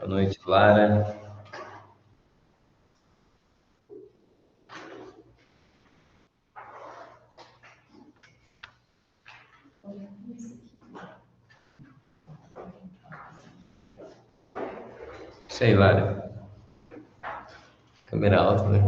Boa noite, Lara. Isso aí, Lara. Câmera alta, né?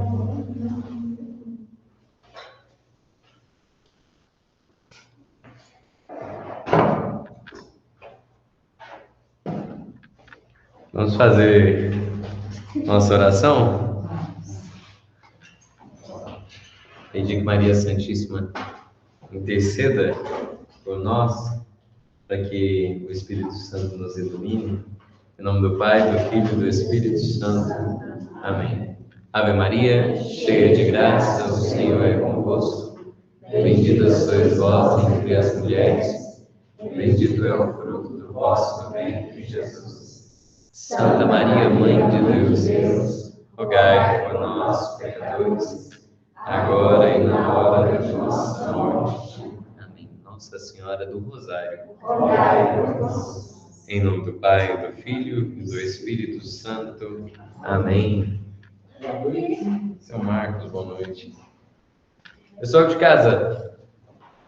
Vamos fazer nossa oração? Pedir que Maria Santíssima interceda por nós, para que o Espírito Santo nos ilumine. Em nome do Pai, do Filho e do Espírito Santo. Amém. Ave Maria, cheia de graça, o Senhor é convosco. Bendita sois vós entre as mulheres, bendito é o fruto do vosso ventre, Jesus. Santa Maria, Mãe de Deus, rogai por nós, pecadores, agora e na hora de nossa morte. Amém. Nossa Senhora do Rosário, rogai por nós. Em nome do Pai, do Filho e do Espírito Santo. Amém. Seu Marcos, boa noite. Pessoal de casa,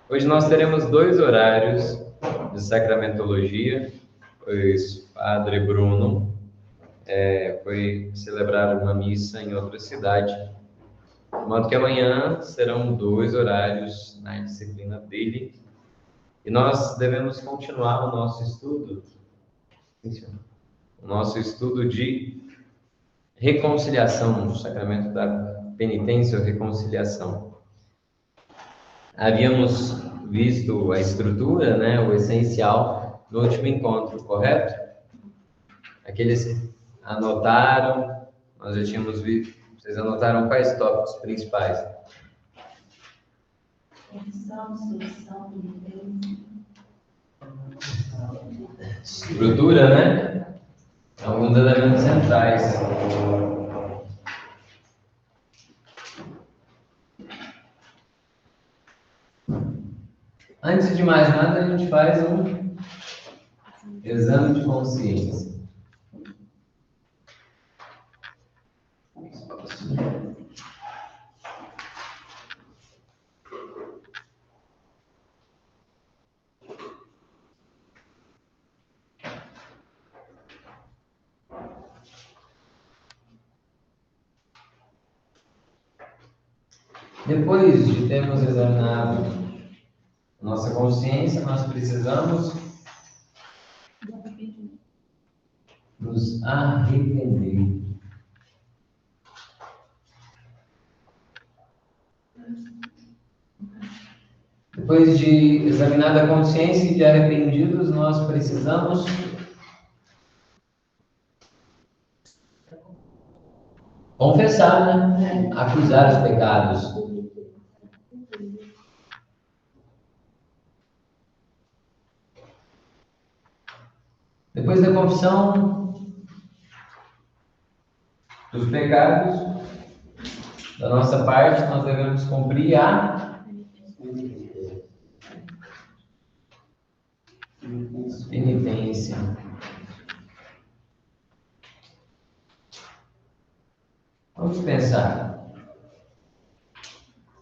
hoje nós teremos 2 horários de sacramentologia, pois o Padre Bruno foi celebrar uma missa em outra cidade, de modo que amanhã serão 2 horários na disciplina dele, e nós devemos continuar o nosso estudo de reconciliação, do sacramento da penitência ou reconciliação. Havíamos visto a estrutura, né, o essencial, no último encontro, correto? Aqueles que anotaram, nós já tínhamos visto. Vocês anotaram quais tópicos principais? Estrutura, né? Alguns elementos centrais. Antes de mais nada, a gente faz um exame de consciência. Depois de termos examinado nossa consciência, nós precisamos nos arrepender. Depois de examinada a consciência e de arrependidos, nós precisamos confessar, né? Acusar os pecados. Depois da confissão dos pecados, da nossa parte, nós devemos cumprir a penitência. Vamos pensar.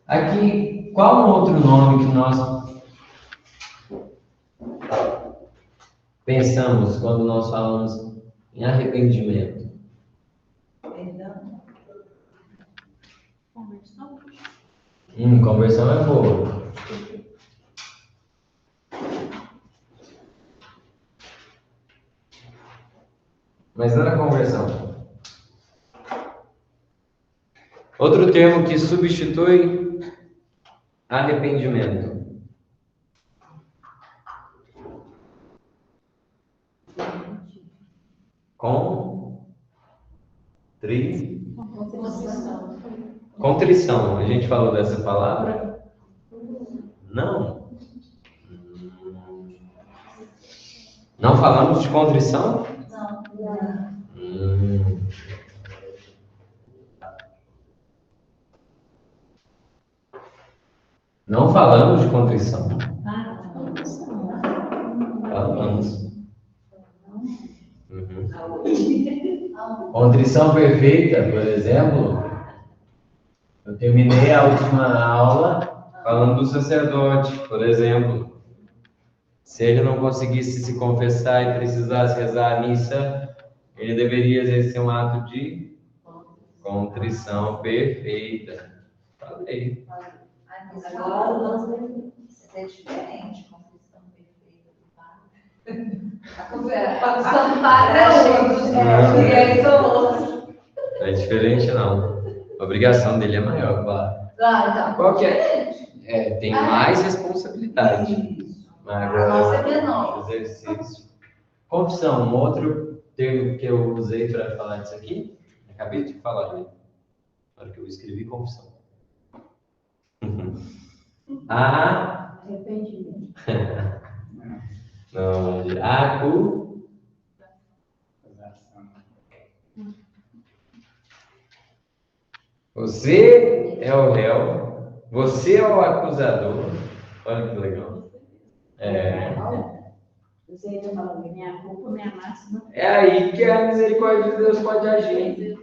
Aqui, qual um outro nome que nós pensamos quando nós falamos em arrependimento? Conversão. Conversão é boa. Mas não era conversão. Outro termo que substitui arrependimento. Contrição. A gente falou dessa palavra? Não. Não falamos de contrição? Não. Não falamos de contrição. Falamos. Contrição perfeita, por exemplo, eu terminei a última aula falando do sacerdote, por exemplo. Se ele não conseguisse se confessar e precisasse rezar a missa, ele deveria exercer um ato de contrição perfeita. Falei. Agora nós vamos ser diferente, confissão perfeita do padre. A confissão do padre é outro. É diferente, não. A obrigação dele é maior, claro. Então, Qual que é? Tem mais responsabilidade. Mas Nossa, é agora, menor. exercício. confissão, um outro termo que eu usei para falar disso aqui, Acabei de falar, né? na hora que eu escrevi confissão. Arrependimento. Não, você é o réu, você é o acusador. Olha que legal. Você ainda fala, minha culpa, minha máxima. É aí que a misericórdia de Deus pode agir.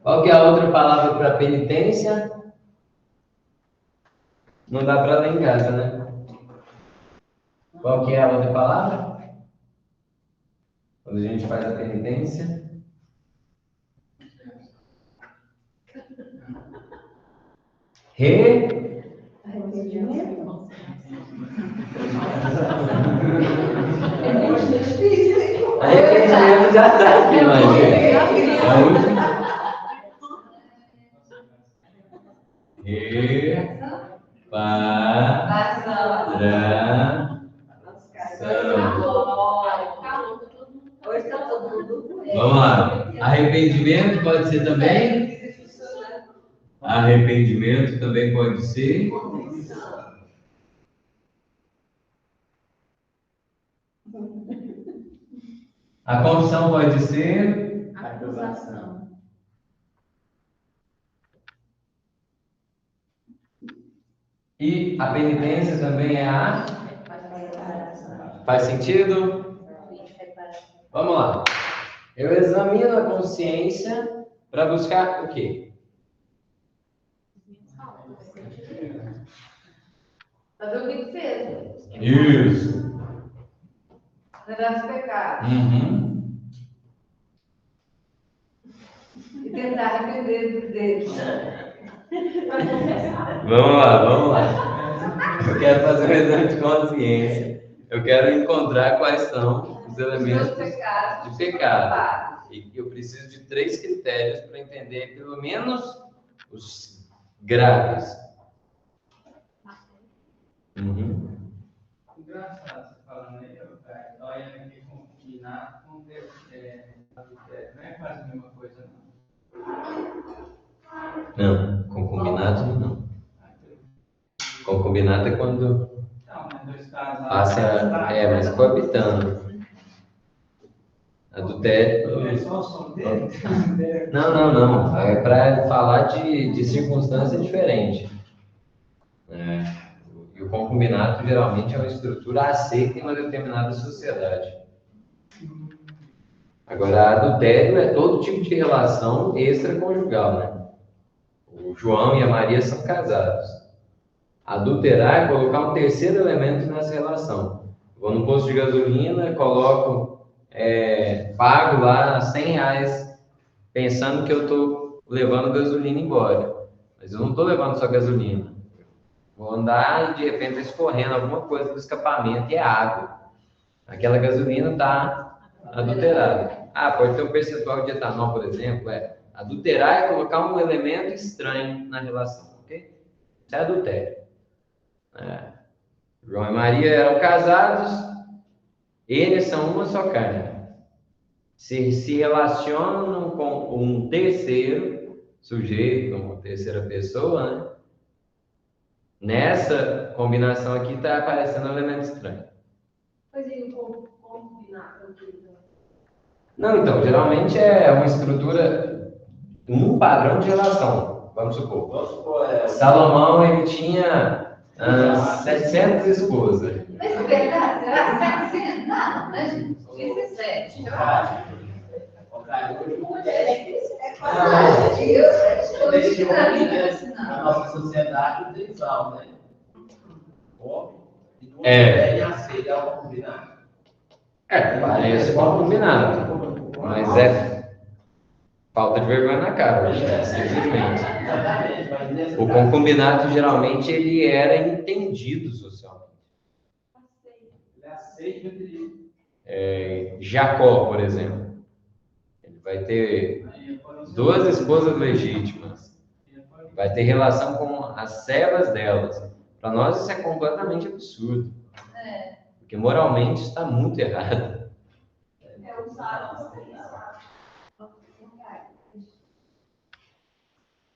Qual que é a outra palavra para penitência? Não dá para ler em casa, né? Qual que é a outra palavra? Quando a gente faz a penitência. Arrependimento. É muito difícil, hein? Arrependimento já está aqui, mas Hoje está todo mundo. vamos lá. Arrependimento pode ser também? Arrependimento também pode ser. A confissão pode ser? Acusação. E a penitência também é a? Faz sentido? Vamos lá. Eu examino a consciência para buscar o quê? Fazer o que fez? Isso. Lembrar dos pecados. E tentar arrepender deles. Vamos lá. Eu quero fazer um exame de consciência. Eu quero encontrar quais são os elementos de pecado. E eu preciso de 3 critérios para entender pelo menos os graves. Engraçado você falando aí, olha aqui combinar com adultério. Não é quase a mesma coisa, não. Não, concubinato não. Concubinato é quando Não, mas 2 casos. passa, mas coabitando. Adultério. É só o som dele? Não. É para falar de circunstância diferente. E o concubinato geralmente é uma estrutura aceita em uma determinada sociedade. Agora, adultério é todo tipo de relação extraconjugal, né? O João e a Maria são casados. Adulterar é colocar um terceiro elemento nessa relação. Vou no posto de gasolina, coloco, pago lá R$100, pensando que eu estou levando gasolina embora. Mas eu não estou levando só gasolina. Vou andar e de repente escorrendo alguma coisa do escapamento e é água. Aquela gasolina está adulterada. Pode ter um percentual de etanol, por exemplo. Adulterar é colocar um elemento estranho na relação, ok? Isso é adultério. João e Maria eram casados, eles são uma só carne. Se relacionam com um terceiro sujeito, uma terceira pessoa, né? Nessa combinação aqui está aparecendo um elemento estranho. Pois é, combinar com tudo. Não, então, geralmente é uma estrutura, um padrão de relação. Vamos supor. Salomão, ele tinha 700 esposas. Mas é verdade, será? está dizendo? Não, né, gente? 17. Eu acho. Na nossa sociedade, o trisal, né? Óbvio. É. Aceitar o combinado. Parece mal combinado, mas é falta de vergonha na cara, simplesmente. Exatamente, mas nesse O concubinato, geralmente, ele era entendido socialmente. ele aceita que Jacó, por exemplo, ele vai ter 2 esposas legítimas, vai ter relação com as servas delas. Para nós isso é completamente absurdo, porque moralmente está muito errado. É usar os três.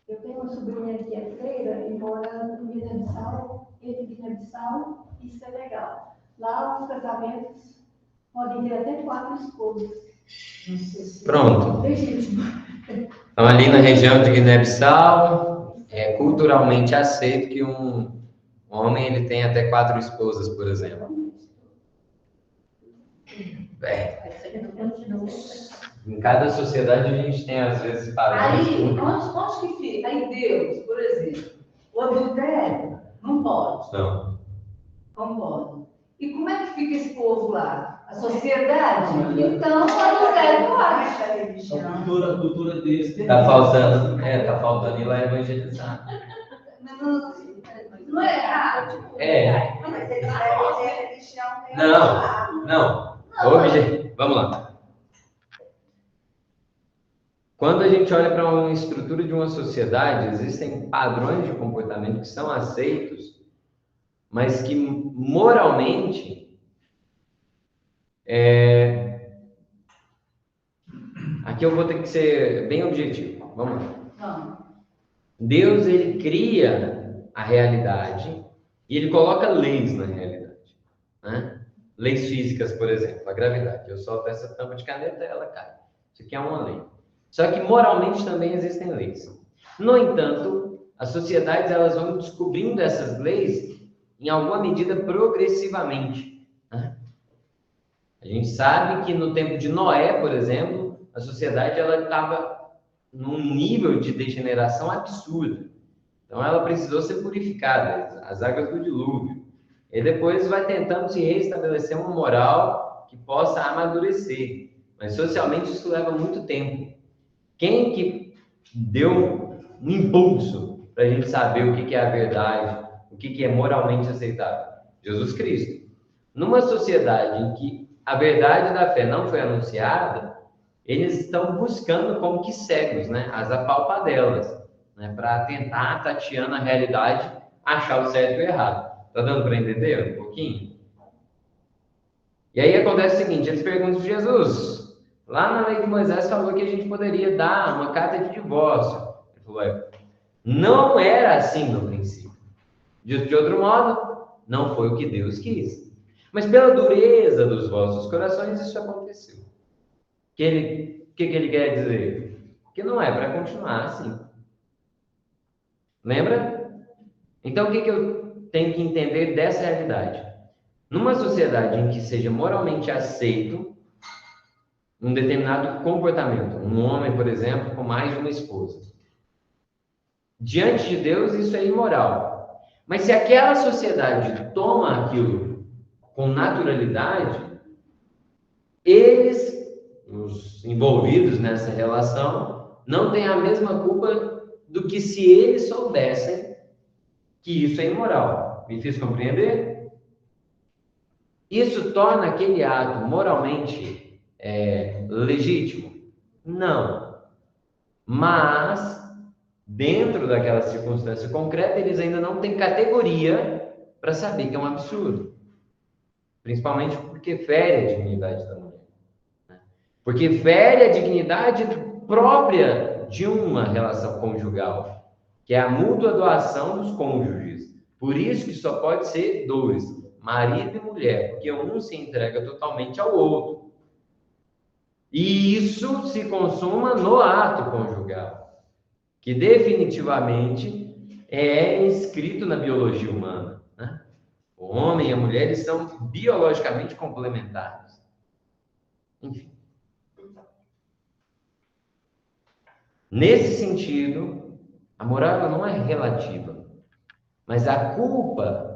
Eu tenho uma sobrinha que é freira e mora no Guiné-Bissau, entre Guiné-Bissau e Senegal. Lá os casamentos podem ter até 4 esposas. Pronto. Legítimo. Então, ali na região de Guiné-Bissau, é culturalmente aceito que um homem ele tem até 4 esposas, por exemplo. Em cada sociedade a gente tem, às vezes, padrões. Aí, onde que fica? Aí Deus, por exemplo, o adultério não pode. Não. Não pode. E como é que fica esse povo lá? A sociedade? Então, o adultério pode. a cultura deles. Tá faltando ir lá evangelizar. Não é errado. É. Mas eles devem ter religião. Não. Vamos lá. Quando a gente olha para uma estrutura de uma sociedade, existem padrões de comportamento que são aceitos, mas que moralmente aqui eu vou ter que ser bem objetivo. Vamos lá. Deus, ele cria a realidade e ele coloca leis na realidade, né? Leis físicas, por exemplo, a gravidade. Eu solto essa tampa de caneta, ela cai. Isso aqui é uma lei. Só que moralmente também existem leis. No entanto, as sociedades elas vão descobrindo essas leis em alguma medida progressivamente, né? A gente sabe que no tempo de Noé, por exemplo, a sociedade ela estava num nível de degeneração absurdo. Então ela precisou ser purificada, as águas do dilúvio. E depois vai tentando se restabelecer uma moral que possa amadurecer. Mas socialmente isso leva muito tempo. Quem que deu um impulso para a gente saber o que é a verdade, o que é moralmente aceitável? Jesus Cristo. Numa sociedade em que a verdade da fé não foi anunciada, eles estão buscando como que cegos, né, as apalpadelas, né, para tentar, tateando a realidade, achar o certo e o errado. Tá dando para entender um pouquinho? E aí acontece o seguinte, eles perguntam de Jesus... Lá na lei de Moisés falou que a gente poderia dar uma carta de divórcio. Ele falou, não era assim no princípio. Dito de outro modo, não foi o que Deus quis. Mas pela dureza dos vossos corações, isso aconteceu. O que ele quer dizer? Que não é para continuar assim. Lembra? Então, o que eu tenho que entender dessa realidade? Numa sociedade em que seja moralmente aceito um determinado comportamento, um homem, por exemplo, com mais de uma esposa. Diante de Deus, isso é imoral. Mas se aquela sociedade toma aquilo com naturalidade, eles, os envolvidos nessa relação, não têm a mesma culpa do que se eles soubessem que isso é imoral. Me fiz compreender? Isso torna aquele ato moralmente legítimo? Não. Mas, dentro daquela circunstância concreta, eles ainda não têm categoria para saber que é um absurdo. Principalmente porque fere a dignidade da mulher. Porque fere a dignidade própria de uma relação conjugal, que é a mútua doação dos cônjuges. Por isso que só pode ser 2, marido e mulher, porque um se entrega totalmente ao outro. E isso se consuma no ato conjugal, que definitivamente é inscrito na biologia humana, né? O homem e a mulher, eles são biologicamente complementares. Enfim. Nesse sentido, a moral ela não é relativa, mas a culpa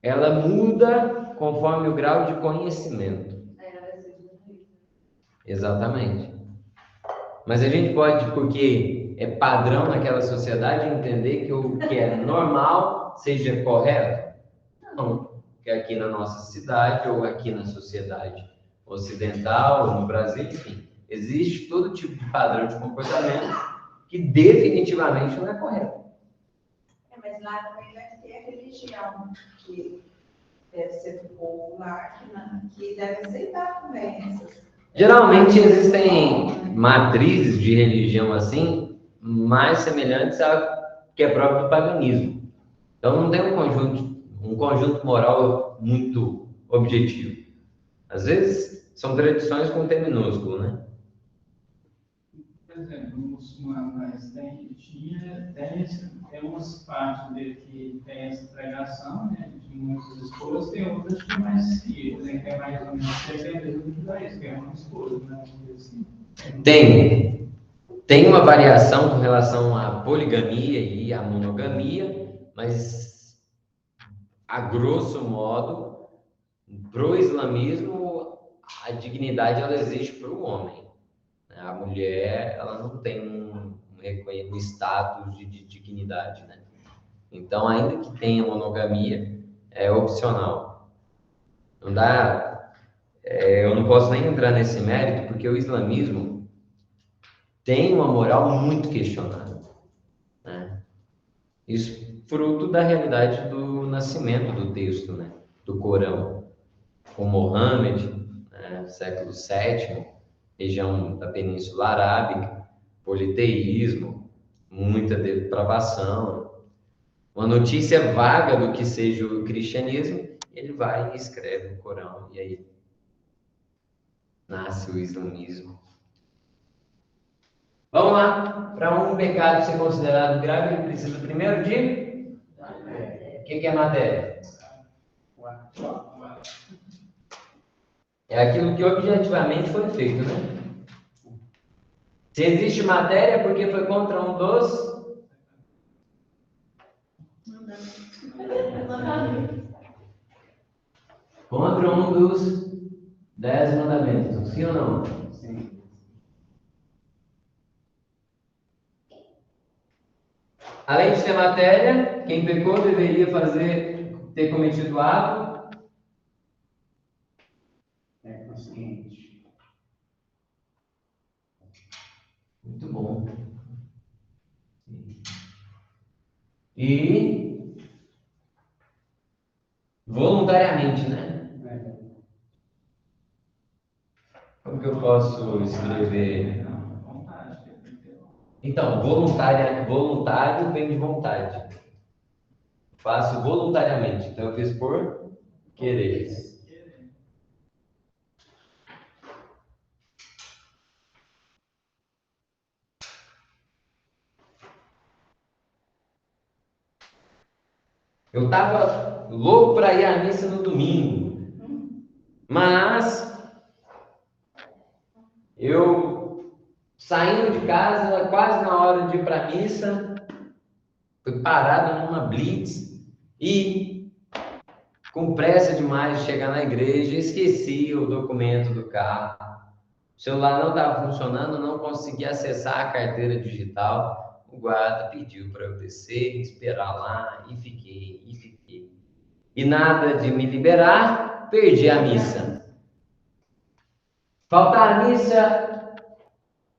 ela muda conforme o grau de conhecimento. Exatamente. Mas a gente pode, porque é padrão naquela sociedade, entender que o que é normal seja correto? Não. Porque aqui na nossa cidade, ou aqui na sociedade ocidental, ou no Brasil, enfim, existe todo tipo de padrão de comportamento que definitivamente não é correto. Mas lá também deve ter a religião, que deve ser do povo lá, que deve aceitar também essas. Geralmente existem matrizes de religião assim, mais semelhantes ao que é próprio do paganismo. Então não tem um conjunto moral muito objetivo. Às vezes são tradições com T minúsculo, né? Por exemplo, no muçulmano, mas tem umas partes dele que tem essa pregação, né, de muitas esposas, tem outras que mais seguidas, né, que é mais ou menos 70 do judaísmo, que é uma esposa, né? Assim. Tem uma variação com relação à poligamia e à monogamia, mas a grosso modo, para o islamismo, a dignidade ela existe para o homem. A mulher ela não tem um status de dignidade, né? Então, ainda que tenha monogamia, é opcional. Não dá, eu não posso nem entrar nesse mérito, porque o islamismo tem uma moral muito questionada, né? Isso fruto da realidade do nascimento do texto, né? Do Corão. Com Mohammed, né? Século VII, região da Península Arábica, politeísmo, muita depravação, uma notícia vaga do que seja o cristianismo, ele vai e escreve o Corão, e aí nasce o islamismo. Vamos lá, para um pecado ser considerado grave, ele precisa primeiro de... O que é matéria? É aquilo que objetivamente foi feito, né? Se existe matéria, é porque foi contra um dos... Contra um dos 10 mandamentos, sim ou não? Sim. Além de ter matéria, quem pecou deveria ter cometido o ato. É consciente. Muito bom. E voluntariamente, né? Como que eu posso escrever? Então, voluntário vem de vontade. Faço voluntariamente. Então, eu fiz por querer. Eu estava louco para ir à missa no domingo. Mas eu, saindo de casa, quase na hora de ir para a missa, fui parado numa blitz e, com pressa demais de chegar na igreja, esqueci o documento do carro. O celular não estava funcionando, não consegui acessar a carteira digital. O guarda pediu para eu descer, esperar lá, e fiquei. E nada de me liberar, perdi a missa. Faltar a missa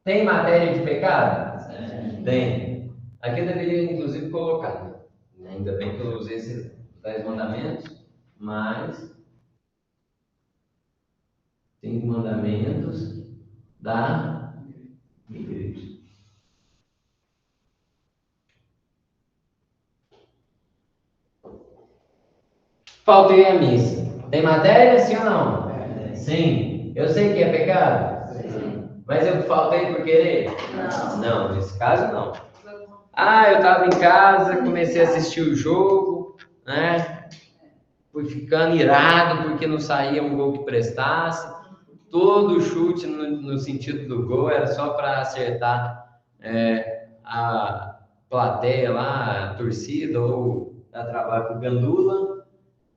tem matéria de pecado? Tem. Aqui eu deveria, inclusive, colocar. Né? Ainda bem que eu usei esses 10 mandamentos, mas 5 mandamentos da igreja. Faltei a missa. Tem matéria, sim ou não? Sim. Eu sei que é pecado? Sim. Mas eu faltei por querer? Não, nesse caso não. Eu estava em casa, comecei a assistir o jogo, né? fui ficando irado porque não saía um gol que prestasse. Todo chute no sentido do gol era só para acertar a plateia lá, a torcida, ou dar trabalho para o Gandula.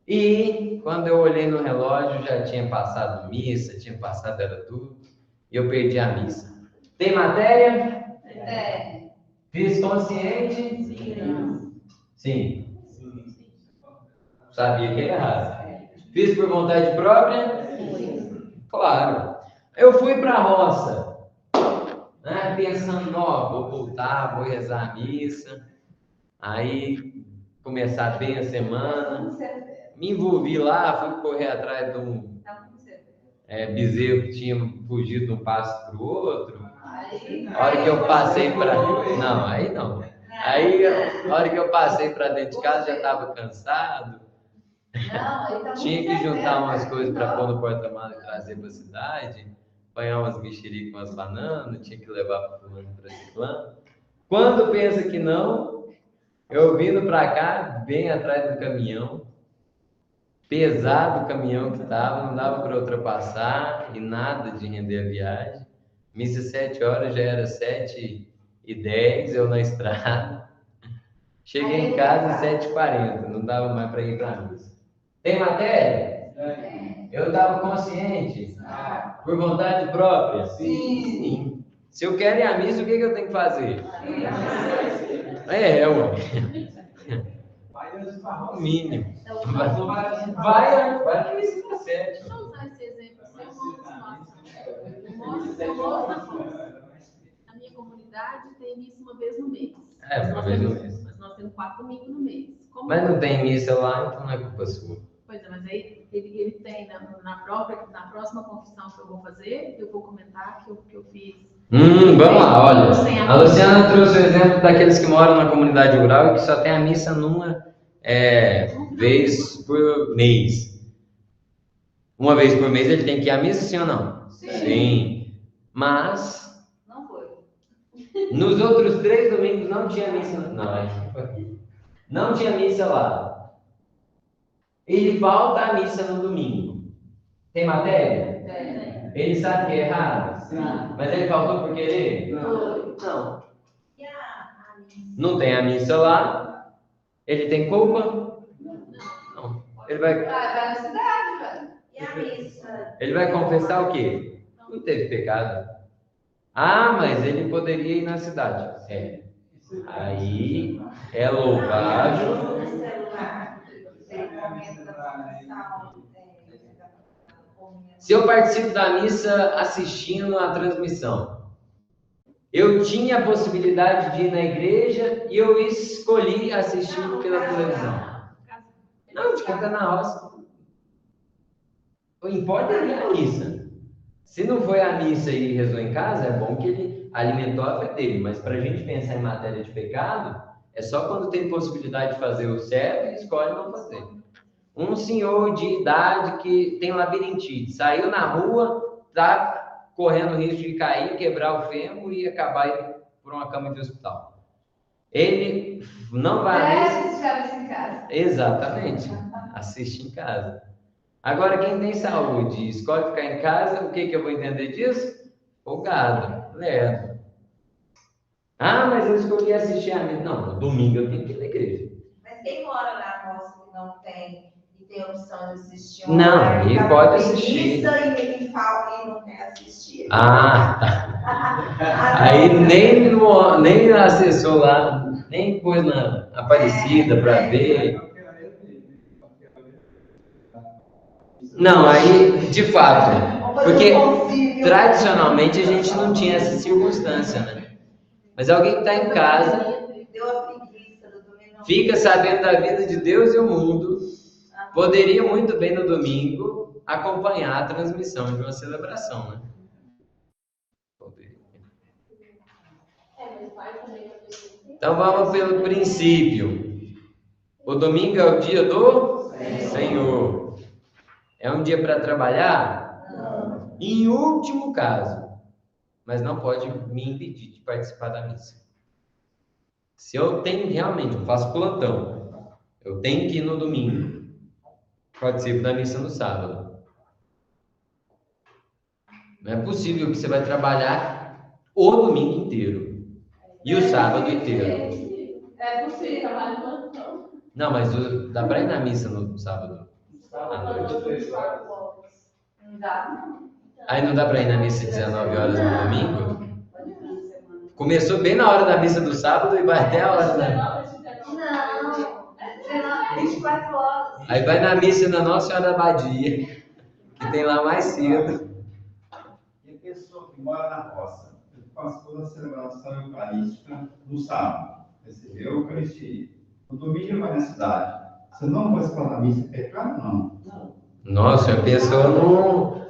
E quando eu olhei no relógio, já tinha passado missa, tinha passado era tudo, e eu perdi a missa. Tem matéria? Fiz consciente? Sim. Sabia que era errado. Fiz por vontade própria? Claro. Eu fui para a roça, né, pensando, ó, vou voltar, vou rezar a missa, aí começar bem a semana. Me envolvi lá, fui correr atrás de um bezerro que tinha fugido de um passo para o outro. A hora que eu passei para... Não, aí não. Aí, a hora que eu passei para dentro de casa, já estava cansado. Tinha que juntar umas coisas para pôr no porta-malas e trazer para a cidade. Apanhar umas mexericas, umas bananas, tinha que levar para fulano, para ciclano. Quando pensa que não, eu vindo para cá, bem atrás do caminhão, pesado o caminhão que estava, não dava para ultrapassar e nada de render a viagem. Missa 7 horas, já era 7h10, eu na estrada. Cheguei em casa 7h40, não dava mais para ir para a missa. Tem matéria? Eu estava consciente? Por vontade própria? Sim. Se eu quero ir à missa, o que eu tenho que fazer? O mínimo. Vai na missa para 7. Vamos usar esse exemplo. Eu moro na roça. A minha comunidade tem missa uma vez no mês. Uma vez no mês. Mas nós temos 4 domingos no mês. Mas não tem missa lá, então não é culpa sua. Pois é, mas aí ele tem na próxima confissão que eu vou fazer, eu vou comentar que eu fiz. Vamos lá, olha. A Luciana trouxe o exemplo daqueles que moram na comunidade rural e que só tem a missa numa vez por mês. Uma vez por mês ele tem que ir à missa, sim ou não? Sim. Mas Não foi. nos outros 3 domingos não tinha missa. Não tinha missa lá. Ele falta a missa no domingo. Tem matéria? Ele sabe que é errado? Mas ele faltou por querer? Não. Não tem a missa lá. Ele tem culpa? Não. Ele vai Vai na cidade, velho. E a missa? Ele vai confessar o quê? Não teve pecado. Mas ele poderia ir na cidade. Aí é louvável. Se eu participo da missa assistindo a transmissão, eu tinha a possibilidade de ir na igreja e eu escolhi assistir pela televisão. Não, de cantar na roça. O importa é ir à missa. Se não foi à missa e rezou em casa, é bom que ele alimentou a fé dele, mas para a gente pensar em matéria de pecado, é só quando tem possibilidade de fazer o certo e escolhe não fazer. Um senhor de idade que tem labirintite, saiu na rua, está correndo risco de cair, quebrar o fêmur e acabar indo por uma cama de hospital. Ele não vai... assistir em casa. Exatamente, assiste em casa. Agora, quem tem saúde e escolhe ficar em casa, o que eu vou entender disso? Folgado, lerdo. Mas eu escolhi assistir a missa. Não, no domingo eu tenho que ir na igreja. Mas quem mora na roça que não tem e tem a opção de assistir Não, ele pode assistir. Missa e ele fala e não quer assistir. Tá. Aí nem acessou lá, nem pôs na Aparecida para ver. Não, aí, de fato, porque tradicionalmente a gente não tinha essa circunstância, né? Mas alguém que está em casa, fica sabendo da vida de Deus e o mundo, poderia muito bem no domingo acompanhar a transmissão de uma celebração, né? Então vamos pelo princípio. O domingo é o dia do Senhor. É um dia para trabalhar? Não. Em último caso, mas não pode me impedir de participar da missa. Se eu tenho realmente, eu faço plantão, eu tenho que ir no domingo, participe da missa no sábado. Não é possível que você vai trabalhar o domingo inteiro e o sábado inteiro. É possível, trabalho no plantão. Não, mas dá para ir na missa no sábado à noite. Não dá, não. Aí não dá para ir na missa 19 horas no domingo? Começou bem na hora da missa do sábado e vai até a hora da... Não, 24 horas. Aí vai na missa da Nossa Senhora da Badia, que tem lá mais cedo. E a pessoa que mora na roça, faz toda a celebração eucarística no sábado, recebeu a Eucaristia. No domingo ele vai na cidade. Você não vai falar na missa, é pecado, não. Nossa, a pessoa não...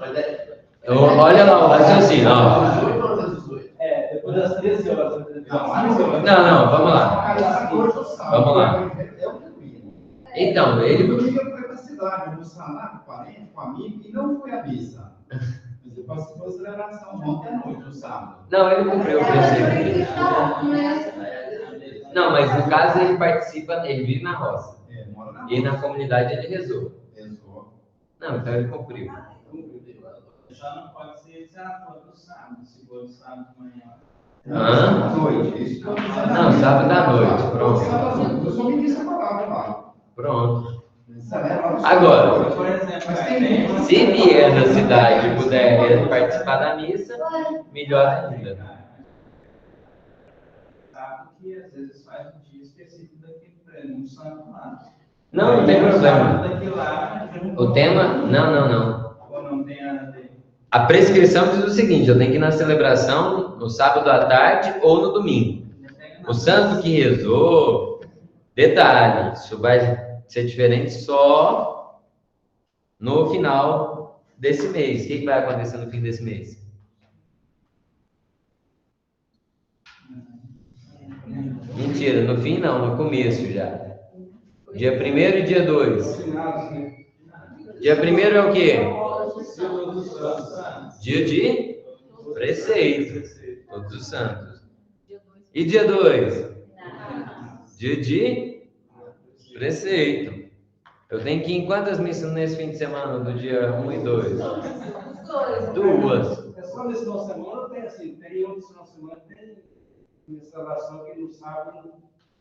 Olha lá o raciocínio, ó. Depois das 13 horas. Não, vamos lá. Vamos lá. Então, ele... No domingo ele foi para a cidade, almoçar lá com o parente, com o amigo, e não foi à missa. Mas ele participou da celebração ontem à noite, no sábado. Não, ele cumpriu o preceito. Não, mas no caso ele participa, ele vive na roça. Mora na E na comunidade ele rezou. Rezou. Não, então ele cumpriu. Já não pode ser se ela for do sábado, se for do sábado de manhã. Hã? À noite. Isso que eu tô dizendo. Não, sábado à noite, pronto. Sábado, eu só me disse a palavra lá. Pronto. Agora, Agora, Por exemplo, Mas aí tem- tem- se vier da cidade e puder participar da missa, melhor ainda. Sabe que às vezes faz um dia específico daquele prêmio, um santo lá. Não tem problema. Daqui lá, O tema, não. ou não tem a ver. A prescrição diz o seguinte, eu tenho que ir na celebração no sábado à tarde ou no domingo. O santo que rezou, detalhe, isso vai ser diferente só no final desse mês. O que vai acontecer no fim desse mês? Mentira, no fim não, no começo já. Dia 1º e dia 2. Dia 1º é o quê? Dia de preceito, todos os santos. E dia 2? Dia de preceito. Eu tenho que ir em quantas missas nesse fim de semana, do dia 1 e 2? 2. É só nesse final de semana, tem assim, tem outros final de semana, tem instalação que no sábado,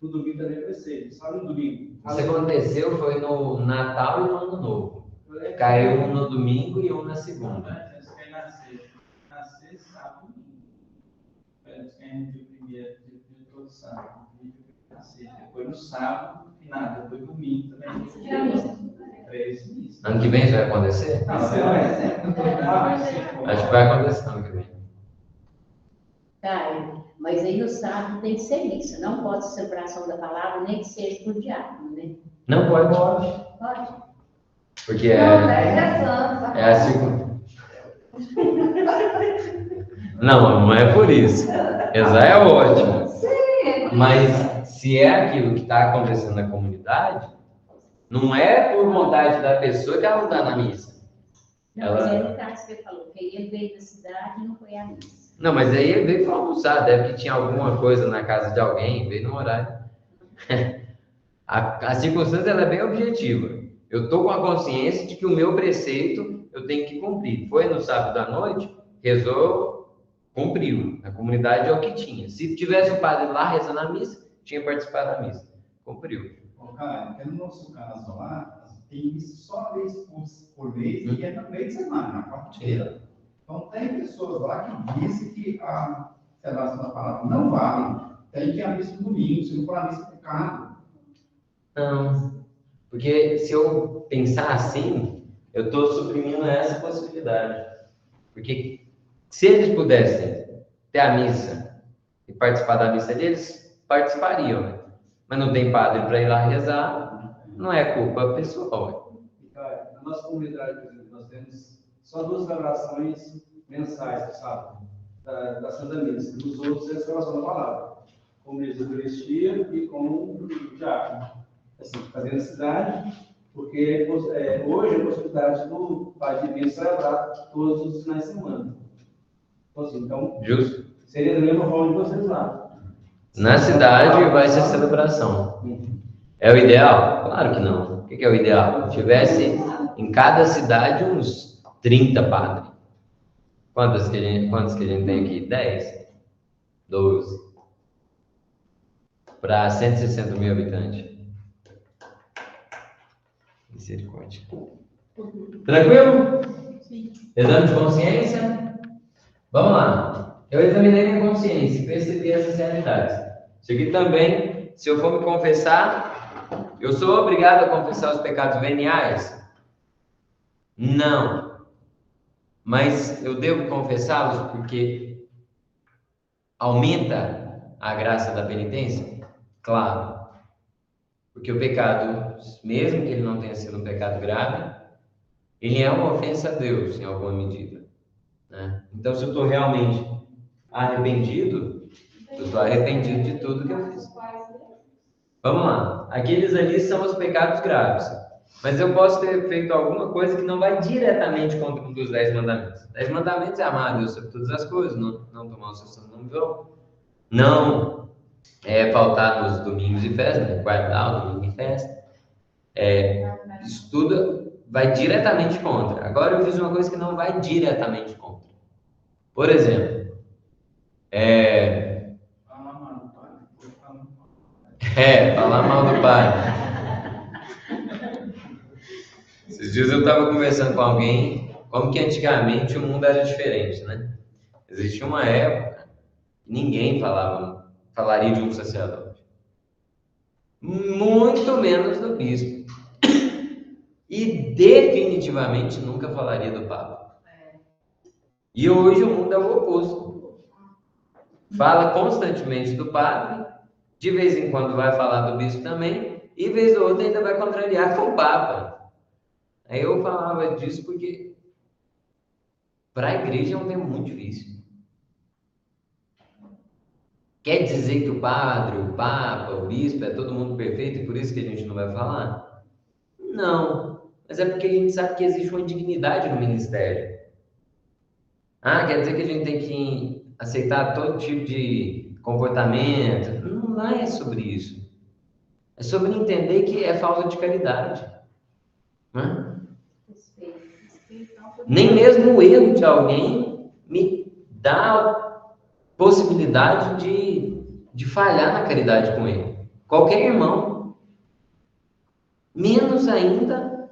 no domingo também vai ser, sábado e no domingo. Isso aconteceu foi no Natal e no Ano Novo. Caiu um no domingo e um na segunda. Antes que nascer sábado, antes que a gente primeiro de todo sábado, nascer, depois no sábado, final, depois domingo também. 3 missas. Ano que vem isso vai acontecer? Não, você não é exemplo. Acho que vai acontecer ano que vem. Caio, mas aí no sábado tem que ser missa, não pode ser celebração da palavra, nem que seja por diácono, né? Não pode. Pode. Porque Não, é a segunda. Não é por isso. Rezar é ótimo. Mas se é aquilo que está acontecendo na comunidade, não é por vontade da pessoa que ela não está na missa. Não, mas aí no caso que você falou, que ele veio da cidade e não foi à missa. Não, mas aí ele veio para almoçar, deve que tinha alguma coisa na casa de alguém, veio no horário. A circunstância ela é bem objetiva. Eu estou com a consciência de que o meu preceito eu tenho que cumprir. Foi no sábado à noite, rezou, cumpriu. A comunidade é o que tinha. Se tivesse o padre lá rezando a missa, tinha participado da missa. Cumpriu. Cara, no nosso caso lá, tem missa só uma vez por mês e é no meio de semana, na quarta-feira. Então, tem pessoas lá que dizem que a celebração da palavra não vale. Tem que ir à missa no domingo, se não for a missa, é pecado. Não, porque se eu pensar assim, eu estou suprimindo essa possibilidade. Porque se eles pudessem ter a missa e participar da missa deles, participariam, né? Mas não tem padre para ir lá rezar, não é culpa pessoal. Caio, na nossa comunidade, por exemplo, nós temos só 2 celebrações mensais do sábado, da Santa Missa. Nos outros é a celebração da palavra, com o mês da Eucaristia e com o diácono. Assim, fazer na cidade, porque hoje a possibilidade do Padre de Missa celebrar todos os finais de semana. Então, Justo. seria da mesma forma de vocês lá. Na cidade vai ser celebração. É o ideal? Claro que não. O que é o ideal? Se tivesse em cada cidade uns 30 padres. Quantos que a gente tem aqui? 10? 12? Para 160 mil habitantes. Misericórdia. Tranquilo? Sim. Exame de consciência? Vamos lá. Eu examinei minha consciência e percebi essas realidades. Isso aqui também, se eu for me confessar, eu sou obrigado a confessar os pecados veniais? Não. Mas eu devo confessá-los porque aumenta a graça da penitência? Claro. Porque o pecado, mesmo que ele não tenha sido um pecado grave, ele é uma ofensa a Deus, em alguma medida, né? Então, se eu estou realmente arrependido, eu estou arrependido de tudo que eu fiz. Vamos lá. Aqueles ali são os pecados graves. Mas eu posso ter feito alguma coisa que não vai diretamente contra um dos 10 mandamentos. 10 mandamentos é amar a Deus sobre todas as coisas, não tomar o seu santo nome em vão, não faltar nos domingos e festas, né? Guardar o domingo e festa. Isso tudo vai diretamente contra. Agora eu fiz uma coisa que não vai diretamente contra. Por exemplo, falar mal do pai. Esses dias eu estava conversando com alguém, como que antigamente o mundo era diferente, né? Existia uma época que ninguém falaria de um sacerdote. Muito menos do bispo. E definitivamente nunca falaria do Papa. E hoje o mundo é o oposto. Fala constantemente do padre, de vez em quando vai falar do bispo também, e vez ou outra ainda vai contrariar com o Papa. Aí eu falava disso porque para a igreja é um tema muito difícil. Quer dizer que o padre, o Papa, o bispo é todo mundo perfeito e por isso que a gente não vai falar? Não, mas é porque a gente sabe que existe uma dignidade no ministério. Quer dizer que a gente tem que aceitar todo tipo de comportamento? Não é sobre isso. É sobre entender que é falta de caridade. Nem mesmo o erro de alguém me dá possibilidade de falhar na caridade com ele. Qualquer irmão. Menos ainda.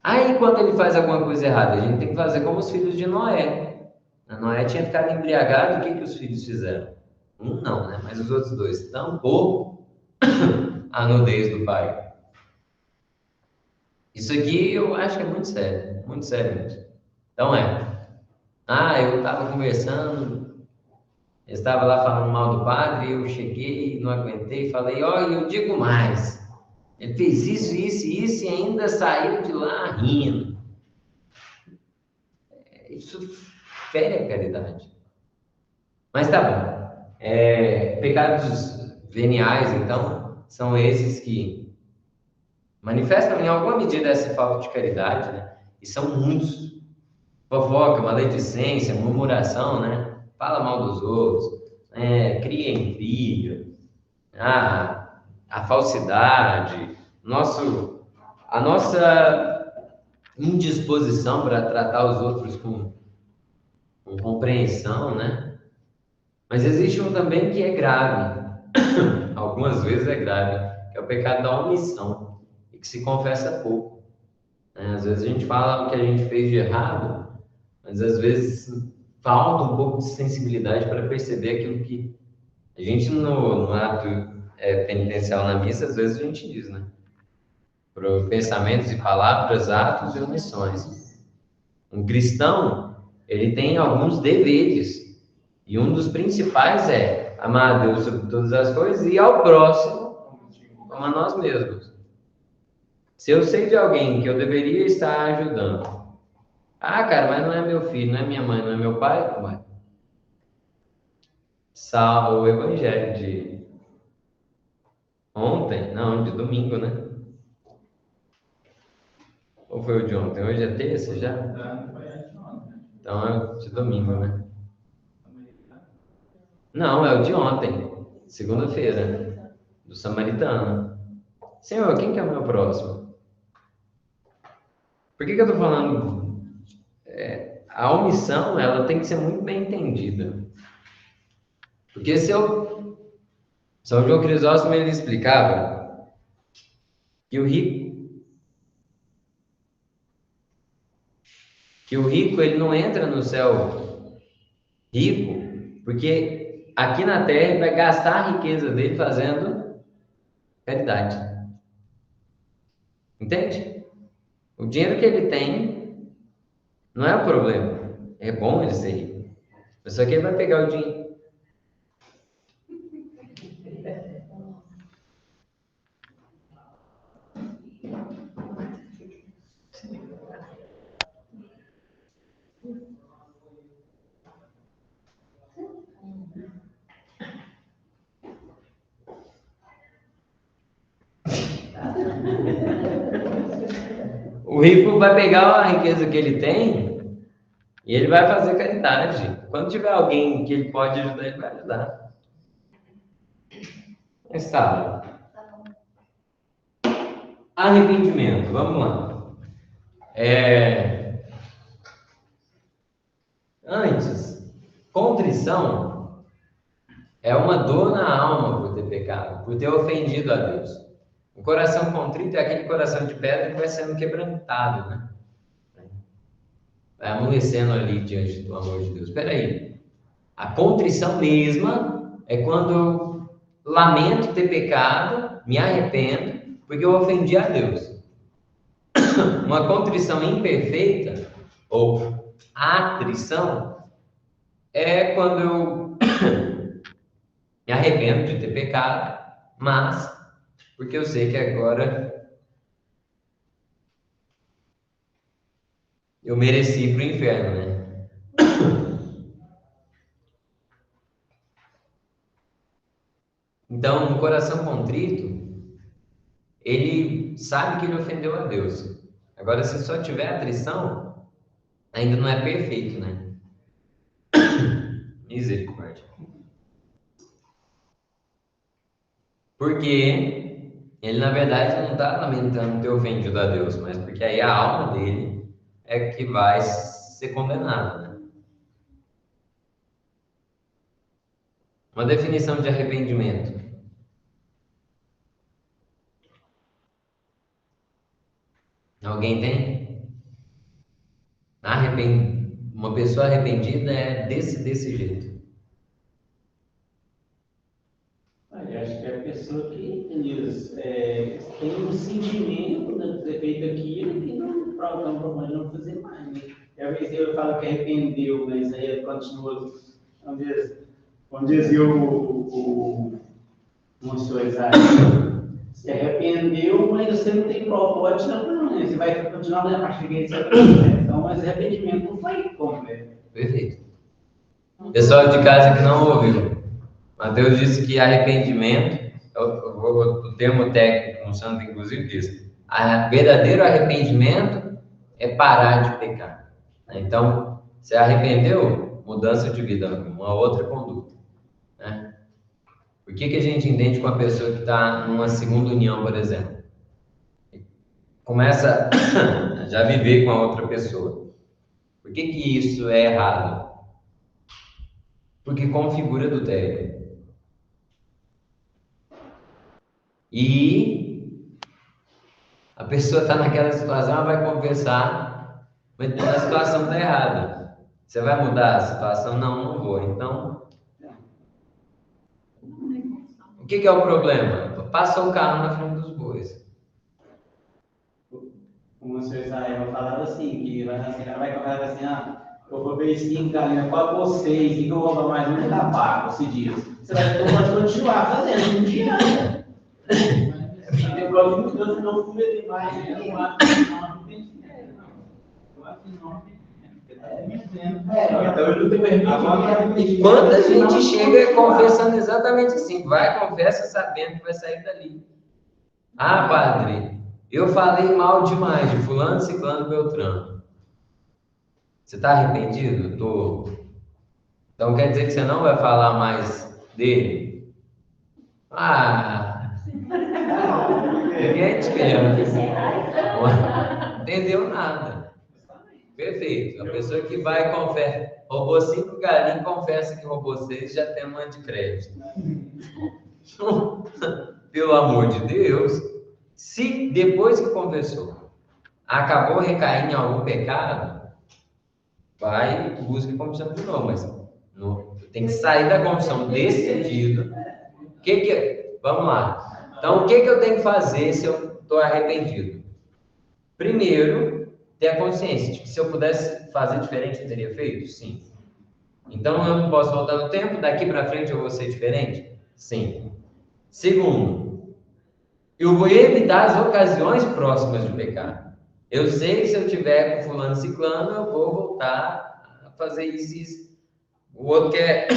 Aí quando ele faz alguma coisa errada, a gente tem que fazer como os filhos de Noé. Noé tinha ficado embriagado, o que os filhos fizeram? Um não, né? Mas os outros dois tampou a nudez do pai. Isso aqui eu acho que é muito sério mesmo. Então eu estava conversando, eu estava lá falando mal do padre, eu cheguei, não aguentei, falei, eu digo mais, ele fez isso e ainda saiu de lá rindo. Isso fere a caridade. Mas tá bom. Pecados veniais, então, são esses que manifestam em alguma medida essa falta de caridade, né? E são muitos. Fofoca, maledicência, murmuração, né? Fala mal dos outros, cria intriga, a falsidade, a nossa indisposição para tratar os outros com compreensão, né? Mas existe um também que é grave, algumas vezes é grave, que é o pecado da omissão, e que se confessa pouco. Às vezes a gente fala o que a gente fez de errado, mas às vezes falta um pouco de sensibilidade para perceber aquilo que a gente no ato penitencial na missa, às vezes a gente diz, né? Por pensamentos e palavras, atos e omissões. Um cristão, ele tem alguns deveres, e um dos principais é amar a Deus sobre todas as coisas e ao próximo como a nós mesmos. Se eu sei de alguém que eu deveria estar ajudando, cara, mas não é meu filho, não é minha mãe, não é meu pai, ué. O evangelho de ontem, não, de domingo, né? Ou foi o de ontem? Hoje é terça já? Então é o de domingo, né? Não, é o de ontem, segunda-feira, do samaritano. Senhor, quem que é o meu próximo? Por que eu estou falando? A omissão, ela tem que ser muito bem entendida. Porque São João Crisóstomo, ele explicava que o rico ele não entra no céu rico, porque aqui na terra ele vai gastar a riqueza dele fazendo caridade. Entende? O dinheiro que ele tem não é o problema. É bom ele ser rico. Mas só que ele vai pegar o dinheiro. O rico vai pegar a riqueza que ele tem e ele vai fazer caridade. Quando tiver alguém que ele pode ajudar, ele vai ajudar. Mas tá. Arrependimento, vamos lá. Antes, contrição é uma dor na alma por ter pecado, por ter ofendido a Deus. O coração contrito é aquele coração de pedra que vai sendo quebrantado, né? Vai amolecendo ali diante do amor de Deus. Espera aí. A contrição mesma é quando eu lamento ter pecado, me arrependo, porque eu ofendi a Deus. Uma contrição imperfeita, ou atrição, é quando eu me arrependo de ter pecado, mas porque eu sei que agora eu mereci ir para o inferno, né? Então, um coração contrito, ele sabe que ele ofendeu a Deus. Agora, se só tiver atrição, ainda não é perfeito, né? Misericórdia. Porque ele, na verdade, não está lamentando ter ofendido a Deus, mas porque aí a alma dele é que vai ser condenada, né? Uma definição de arrependimento. Alguém tem? Uma pessoa arrependida é desse jeito. Eu acho que é a pessoa que tem um sentimento de ter feito aquilo e não propõe não fazer mais. Né? Às vezes eu falo que arrependeu, mas aí ele continua. Vamos dizer o senhor Isaac, se arrependeu, mas você não tem propósito, não, né? Você vai continuar na parte que você então, mas arrependimento não foi completo. Perfeito. Pessoal de casa que não ouviu, Mateus disse que arrependimento, o termo técnico no santo inclusive diz, verdadeiro arrependimento é parar de pecar. Então, se arrependeu, mudança de vida, uma outra conduta. Né? Por que a gente entende com a pessoa que está numa segunda união, por exemplo? Começa a já viver com a outra pessoa. Por que isso é errado? Porque configura adultério. E a pessoa está naquela situação, ela vai confessar, mas a situação está errada. Você vai mudar a situação? Não vou. Então, o que é o problema? Passou o carro na frente dos bois. Como o senhor Israel falava assim, que ela vai falar assim, eu roubei 5 galinhas para vocês, e que eu roubo mais um tá pago esse dia. Você pode continuar fazendo, não adianta. Eu não fui demais, Quanta gente chega confessando exatamente assim, vai, confessa sabendo que vai sair dali. Padre, eu falei mal demais de fulano, ciclano, beltrano. Você está arrependido? Tô. Então quer dizer que você não vai falar mais dele? Ninguém te quer. entendeu nada. Perfeito. A pessoa que vai e confessa, roubou 5 galinhas, confessa que roubou 6, já tem um anticrédito. Pelo amor de Deus, se depois que confessou, acabou recaindo em algum pecado, vai e busca a confissão de novo, mas tem que sair da confissão decidido. Vamos lá. Então, o que eu tenho que fazer se eu estou arrependido? Primeiro, ter a consciência de que se eu pudesse fazer diferente, eu teria feito? Sim. Então, eu não posso voltar no tempo, daqui para frente eu vou ser diferente? Sim. Segundo, eu vou evitar as ocasiões próximas de pecar. Eu sei que se eu tiver com fulano ciclano, eu vou voltar a fazer isso. O outro que é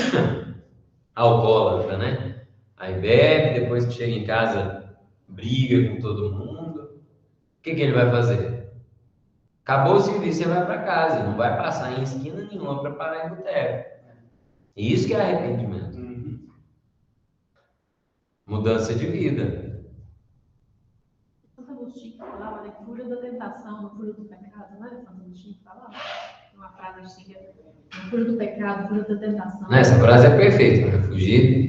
alcoólatra, né? Aí bebe, depois que chega em casa, briga com todo mundo. O que ele vai fazer? Acabou o serviço, você vai para casa, não vai passar em esquina nenhuma para parar em boteco. Isso que é arrependimento. Mudança de vida. Santo Agostinho falava da cura da tentação, no cura do pecado, não é? Santo Agostinho falava? Uma frase assim, no cura do pecado, cura da tentação. Essa frase é perfeita, né? Fugir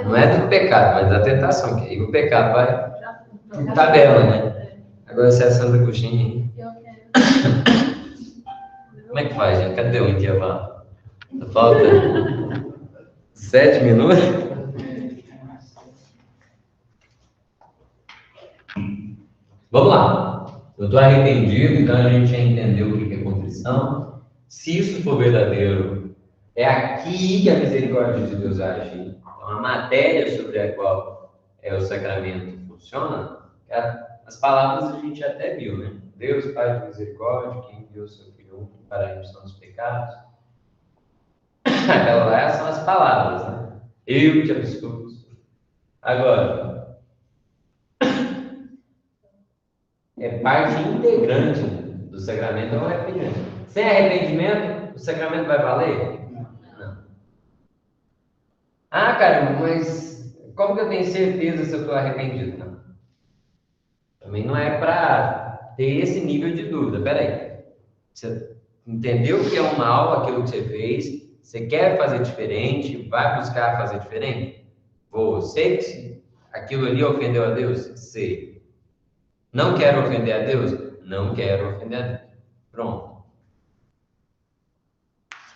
não é do pecado, mas da tentação, que aí o pecado vai por tabela, né? Agora se é Santo Agostinho. Como é que faz, gente? Cadê o intervalo? Falta 7 minutos? Vamos lá. Eu estou arrependido, então a gente já entendeu o que é contrição. Se isso for verdadeiro, é aqui que a misericórdia de Deus vai agir. Então, a matéria sobre a qual o sacramento funciona, as palavras a gente até viu, né? Deus, Pai de misericórdia, que enviou seu Filho único para a remissão dos pecados. Aquela lá são as palavras, né? Eu te absolvo. Agora, é parte integrante do sacramento, não é arrependimento. Sem arrependimento, o sacramento vai valer? Não. Ah, caramba, mas como que eu tenho certeza se eu estou arrependido? Não. Também não é para ter esse nível de dúvida. Peraí, você entendeu que é um mal aquilo que você fez? Você quer fazer diferente? Vai buscar fazer diferente? Sei que aquilo ali ofendeu a Deus? Sei. Não quero ofender a Deus? Não quero ofender a Deus. Pronto.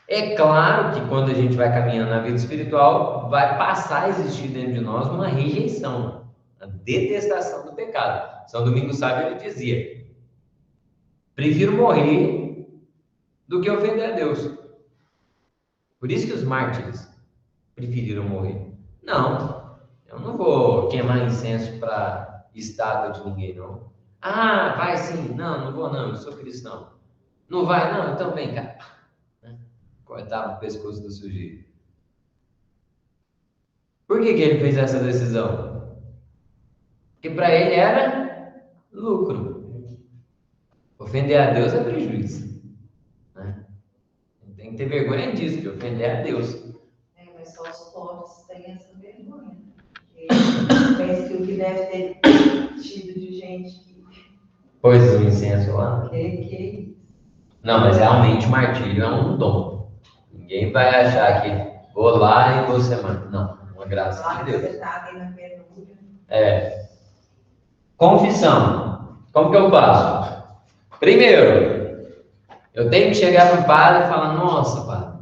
É claro que quando a gente vai caminhando na vida espiritual, vai passar a existir dentro de nós uma rejeição, a detestação do pecado. São Domingos Sábio ele dizia: prefiro morrer do que ofender a Deus. Por isso que os mártires preferiram morrer. Não, eu não vou queimar incenso para estátua de ninguém, não. Ah, vai sim. Não vou não, eu sou cristão. Não vai não? Então vem cá. Cortava o pescoço do sujeito. Por que ele fez essa decisão? Porque para ele era lucro. Ofender a Deus é prejuízo. Né? Tem que ter vergonha disso, de ofender a Deus. Mas só os pobres têm essa vergonha. Penso que o que deve ter tido de gente que... Pois o incenso lá. Não, mas realmente o martírio é um dom. Ninguém vai achar que vou lá e vou ser martírio. Não, uma graça de Deus. Confissão. Como que eu faço? Primeiro, eu tenho que chegar para o padre e falar: nossa, padre,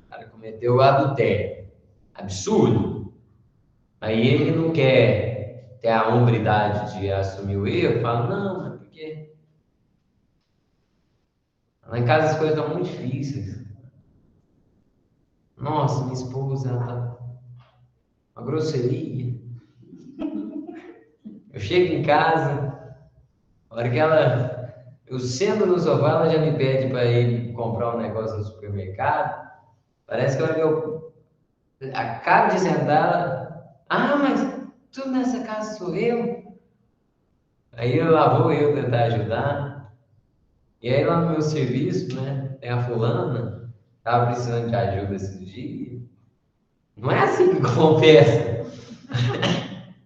o cara cometeu adultério. Absurdo. Aí ele não quer ter a hombridade de assumir o erro, fala: não, mas por quê? Lá em casa as coisas estão muito difíceis. Nossa, minha esposa, ela tá uma grosseria. Eu chego em casa, a hora que eu sento no sofá, ela já me pede para ir comprar um negócio no supermercado. Parece que a hora que eu acabo de sentar, mas tudo nessa casa sou eu. Aí lá vou eu tentar ajudar. E aí lá no meu serviço, né, tem a fulana, estava precisando de ajuda esses dias. Não é assim que confessa.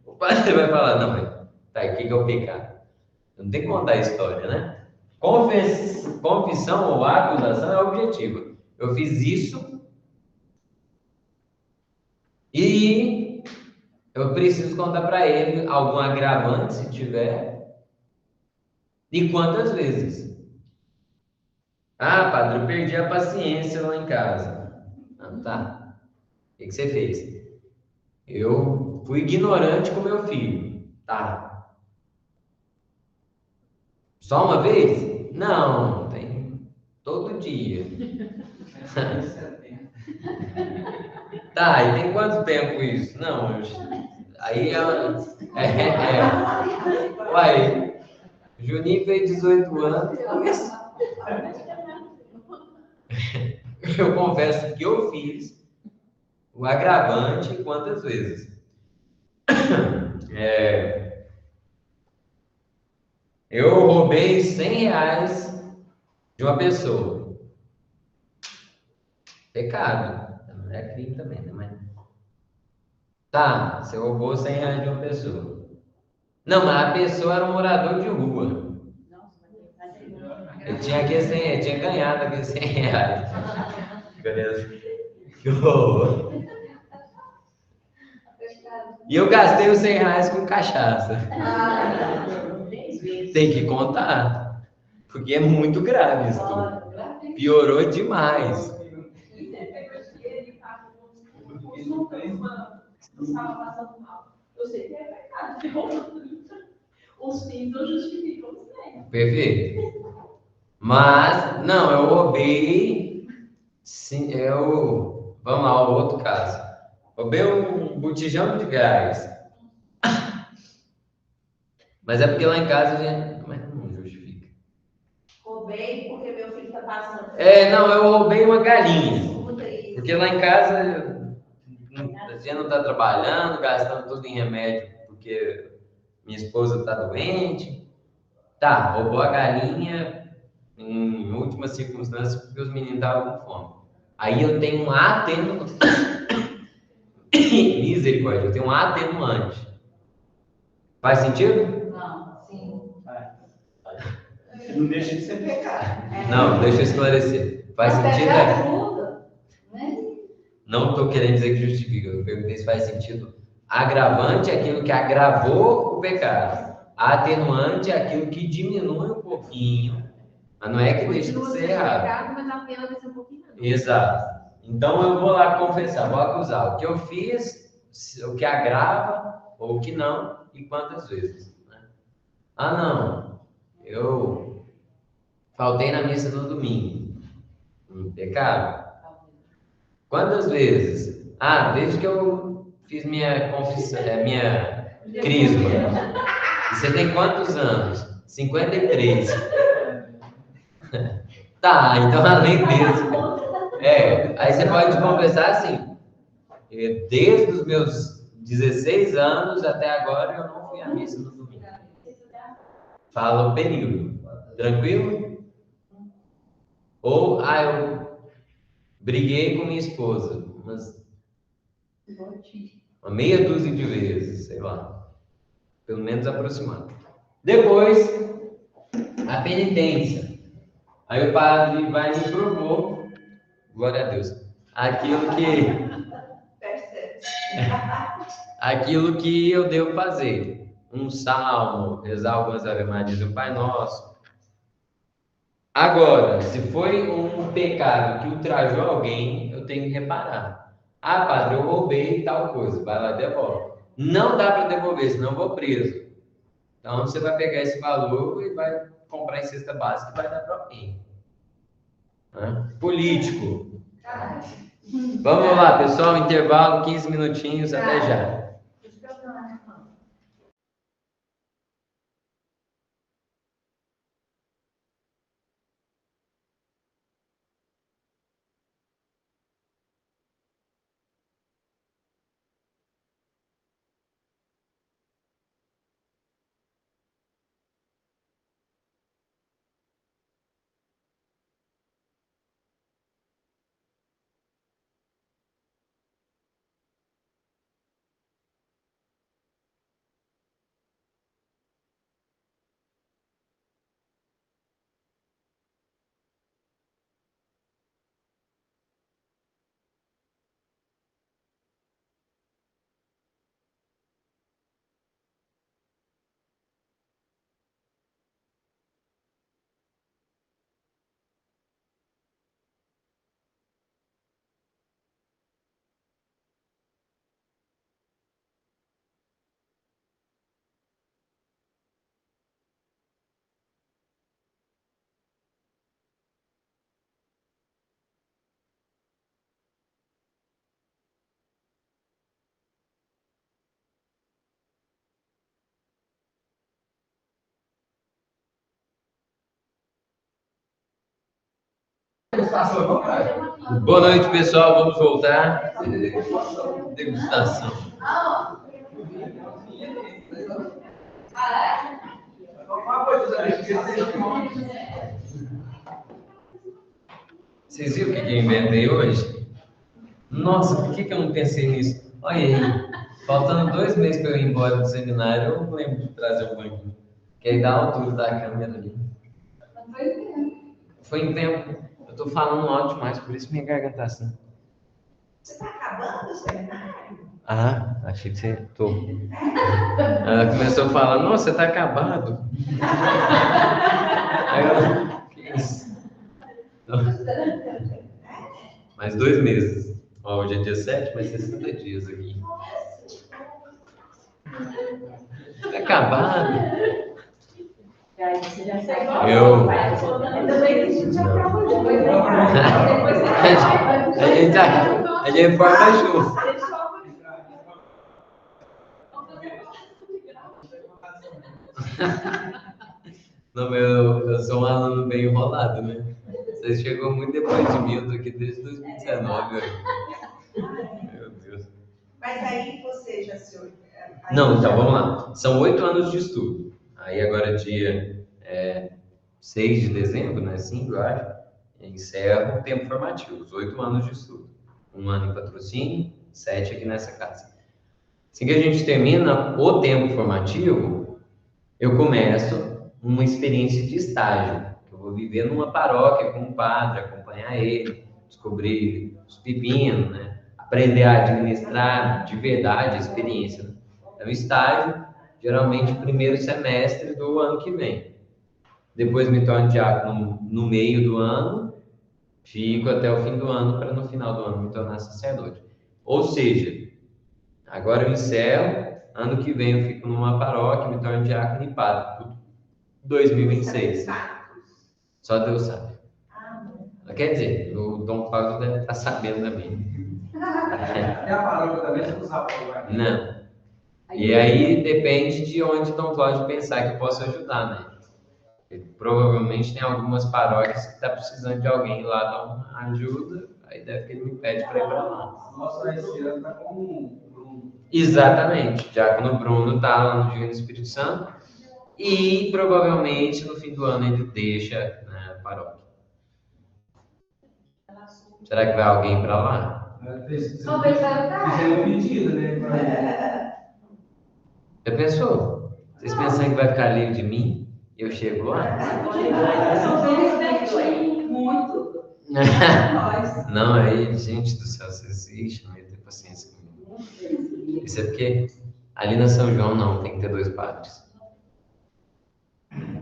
O padre vai falar: não, mas tá, o que é o pecado? Não tem que contar a história, né? Confissão ou acusação é objetiva. Eu fiz isso e eu preciso contar para ele algum agravante, se tiver, e quantas vezes. Ah, padre, eu perdi a paciência lá em casa. Ah, tá. O que você fez? Eu fui ignorante com meu filho. Tá. Só uma vez? Não, tem todo dia. Tá, e tem quanto tempo isso? Não, aí ela. Uai, Juninho fez 18 anos. Eu confesso que eu fiz o agravante quantas vezes. Eu roubei R$ 100 de uma pessoa. Pecado. Não é crime também, né? Mas... Tá, você roubou R$ 100 de uma pessoa. Não, mas a pessoa era um morador de rua. Ele tinha ganhado aqueles R$ 100. Beleza. Que horror. E eu gastei os R$ 100 com cachaça. Tem que contar. Porque é muito grave isso tudo. Piorou demais. Estava passando mal. Eu sei que é pecado. Os fins não justificam os meios. Perfeito. Mas, não, eu roubei. Sim, vamos lá, o outro caso. Roubei um botijão de gás. Mas é porque lá em casa a gente. Mas não justifica. Roubei porque meu filho está passando. Não, eu roubei uma galinha. Porque lá em casa a gente não está trabalhando, gastando tudo em remédio, porque minha esposa está doente. Tá, roubou a galinha em últimas circunstâncias porque os meninos estavam com fome. Aí eu tenho um atenuante. Misericórdia, eu tenho um atenuante. Faz sentido? Não, sim. Não deixa de ser pecado. Não, deixa eu esclarecer. Faz sentido? Ajuda, né? Não estou querendo dizer que justifica. Eu perguntei se faz sentido. Agravante é aquilo que agravou o pecado. Atenuante é aquilo que diminui um pouquinho. Mas não é que deixa de ser errado. Pecado, mas a pena vai ser um pouquinho menor. Exato. Então eu vou lá confessar, vou acusar o que eu fiz, o que agrava ou o que não, e quantas vezes. Né? Ah, não, eu faltei na missa no domingo. Pecado. Quantas vezes? Ah, desde que eu fiz minha confissão, minha crisma. E você tem quantos anos? 53. Tá, então além disso. Aí você pode confessar assim, desde os meus 16 anos até agora eu não fui à missa no domingo. Fala o período. Tranquilo? Ou, eu briguei com minha esposa, uma meia dúzia de vezes, sei lá. Pelo menos aproximado. Depois, a penitência. Aí o padre vai me propor, glória a Deus, aquilo que eu devo fazer. Um salmo, rezar algumas ave-marias do Pai Nosso. Agora, se foi um pecado que ultrajou alguém, eu tenho que reparar. Ah, padre, eu roubei tal coisa, vai lá e devolve. Não dá para devolver, senão eu vou preso. Então você vai pegar esse valor e vai comprar em cesta básica e vai dar para alguém. Né? Político. Vamos lá, pessoal, intervalo, 15 minutinhos, até já. Degustação, vamos lá. Boa noite, pessoal. Vamos voltar. Degustação. Vocês viram o que eu inventei hoje? Nossa, por que eu não pensei nisso? Olha aí, faltando 2 meses para eu ir embora do seminário, eu lembro de trazer o banquinho. Que aí dá a altura da câmera ali. Foi em tempo. Eu tô falando alto demais, por isso minha garganta tá assim. Você está acabando o seminário? Ah, achei que você... Tô. Ela começou a falar, nossa, você tá acabado. Aí eu... Que isso? Mais 2 meses. Ó, hoje é dia 7, mas 60 dias aqui. Tá acabado. Eu... A gente forma junto. Não, mas eu sou um aluno bem enrolado, né? Você chegou muito depois de mim, eu tô aqui desde 2019. Meu Deus. Mas aí você já se... Não, então vamos lá. São 8 anos de estudo. Aí agora dia 6 de dezembro, né? 5, eu acho. Encerra o tempo formativo, os 8 anos de estudo. 1 ano em patrocínio, 7 aqui nessa casa. Assim que a gente termina o tempo formativo, eu começo uma experiência de estágio. Eu vou viver numa paróquia com um padre, acompanhar ele, descobrir os pepinos, né? Aprender a administrar de verdade a experiência. Né? Então, estágio, geralmente, primeiro semestre do ano que vem. Depois me torno diácono no meio do ano, fico até o fim do ano, para no final do ano me tornar sacerdote. Ou seja, agora eu encerro, ano que vem eu fico numa paróquia, me torno diácono e padre. 2026. Só Deus sabe. Quer dizer, o Dom Cláudio deve estar sabendo também. É a paróquia também, você não sabe qual vai. Não. E aí depende de onde Dom Cláudio pensar que eu posso ajudar, né? Provavelmente tem algumas paróquias que estão precisando de alguém lá dar uma ajuda, aí deve que ele me pede para ir para lá. Nossa, esse ano está com o Bruno. Exatamente. Diácono Bruno está lá no Divino Espírito Santo e provavelmente no fim do ano ele deixa a paróquia. Será que vai alguém para lá? Talvez vai dar. Fizeram um pedido, né? Já pensou? Vocês pensam que vai ficar livre de mim? Eu chego lá? Muito. Não, aí, gente do céu, vocês não ia ter paciência comigo. Isso é porque ali na São João não, tem que ter 2 padres.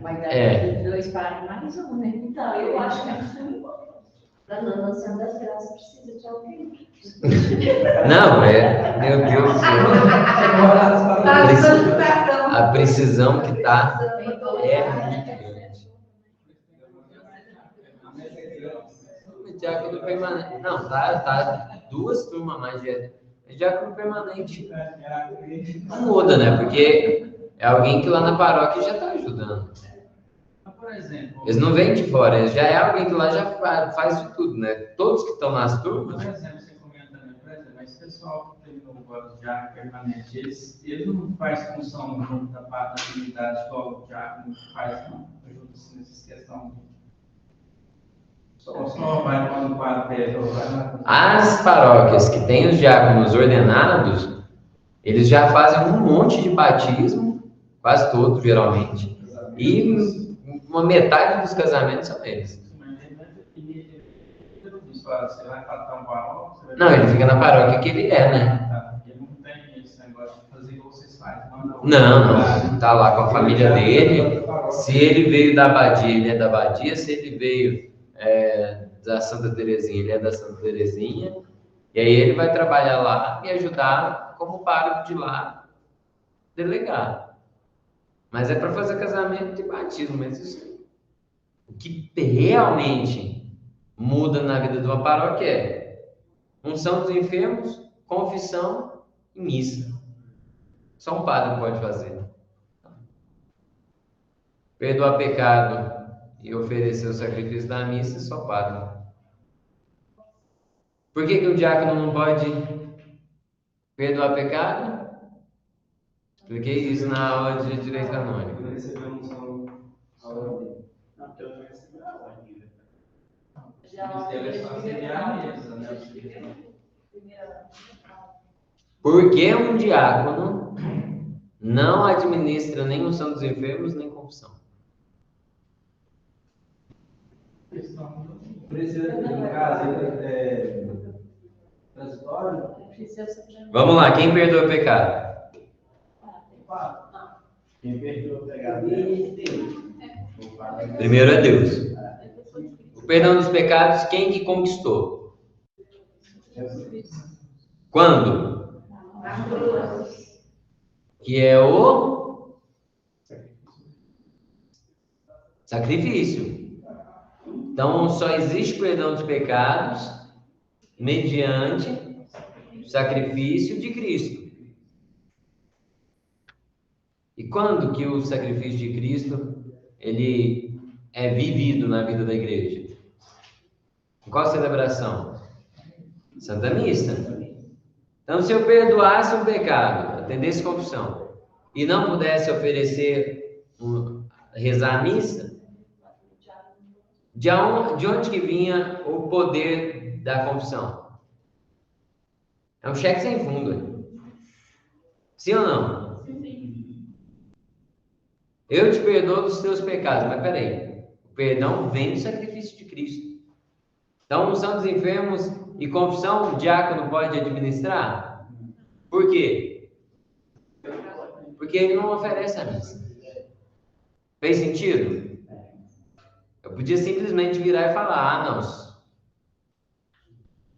Vai dar 2 padres mais um, né? Então, eu acho que é para nós lançar das graças precisa de alguém. Não, meu Deus do céu. A precisão que tá é muito grande. Diácono permanente. Não, tá 2 turmas mais de diácono permanente. Não muda, né? Porque é alguém que lá na paróquia já está ajudando. Por exemplo, Eles não vêm de fora, já é alguém que lá já faz de tudo, né? Todos que estão nas turmas. por exemplo, você comenta, né? Por exemplo, esse pessoal que terminou agora já permanente, eles não fazem função junto da parte da comunidade, igual o diácono faz, não? Ajuda assim, nessa questão. Só vai quando o padre pede, ou vai lá. As paróquias que têm os diáconos ordenados, eles já fazem um monte de batismo, quase todos, geralmente, e uma metade dos casamentos são eles. Você vai tratar um paróquio? Não, ele fica na paróquia que ele é, né? Ele não tem esse negócio de fazer igual vocês fazem. Não, tá lá com a família dele. Se ele veio da abadia, ele é da abadia. Se ele veio da Santa Terezinha, ele é da Santa Terezinha. E aí ele vai trabalhar lá e ajudar como pároco de lá, delegado. Mas é para fazer casamento e batismo, mas isso, o que realmente muda na vida de uma paróquia é unção dos enfermos, confissão e missa. Só um padre pode fazer. Perdoar pecado e oferecer o sacrifício da missa, só padre. Por que o diácono não pode perdoar pecado? Expliquei isso na aula de direito canônico. Ele recebeu a unção da ordem. Não, porque eu não recebi a ordem. Porque um diácono não administra nem unção dos enfermos, nem confissão. Precisa, no caso, transitório. Vamos lá, quem perdoa pecado? Quem perdoa o pecado? Primeiro é Deus. O perdão dos pecados, quem que conquistou? Quando? Que é o sacrifício. Então, só existe perdão dos pecados mediante o sacrifício de Cristo. E quando que o sacrifício de Cristo ele é vivido na vida da igreja? Em qual celebração? Santa Missa. Então, se eu perdoasse um pecado, atendesse confissão, e não pudesse oferecer, rezar a missa, de onde que vinha o poder da confissão? É um cheque sem fundo. Sim ou não? Eu te perdoo dos teus pecados, mas peraí, o perdão vem do sacrifício de Cristo. Então, unção dos enfermos e confissão, o diácono pode administrar? Por quê? Porque ele não oferece a missa. Fez sentido? Eu podia simplesmente virar e falar, não,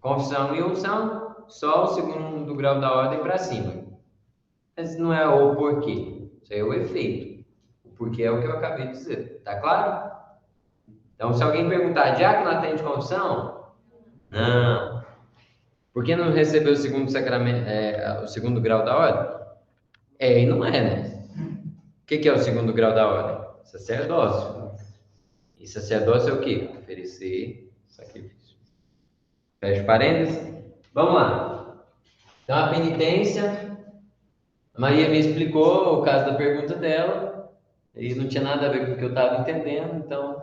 confissão e unção, só o segundo grau da ordem para cima. Mas não é o porquê, isso aí é o efeito. Porque é o que eu acabei de dizer. Tá claro? Então, se alguém perguntar, diácono atende confissão? Não. Por que não recebeu o segundo sacramento, o segundo grau da ordem? E não é, né? O que é o segundo grau da ordem? Sacerdócio. E sacerdócio é o quê? Oferecer sacrifício. Fecha parênteses. Vamos lá. Então, a penitência, a Maria me explicou o caso da pergunta dela. E não tinha nada a ver com o que eu estava entendendo, então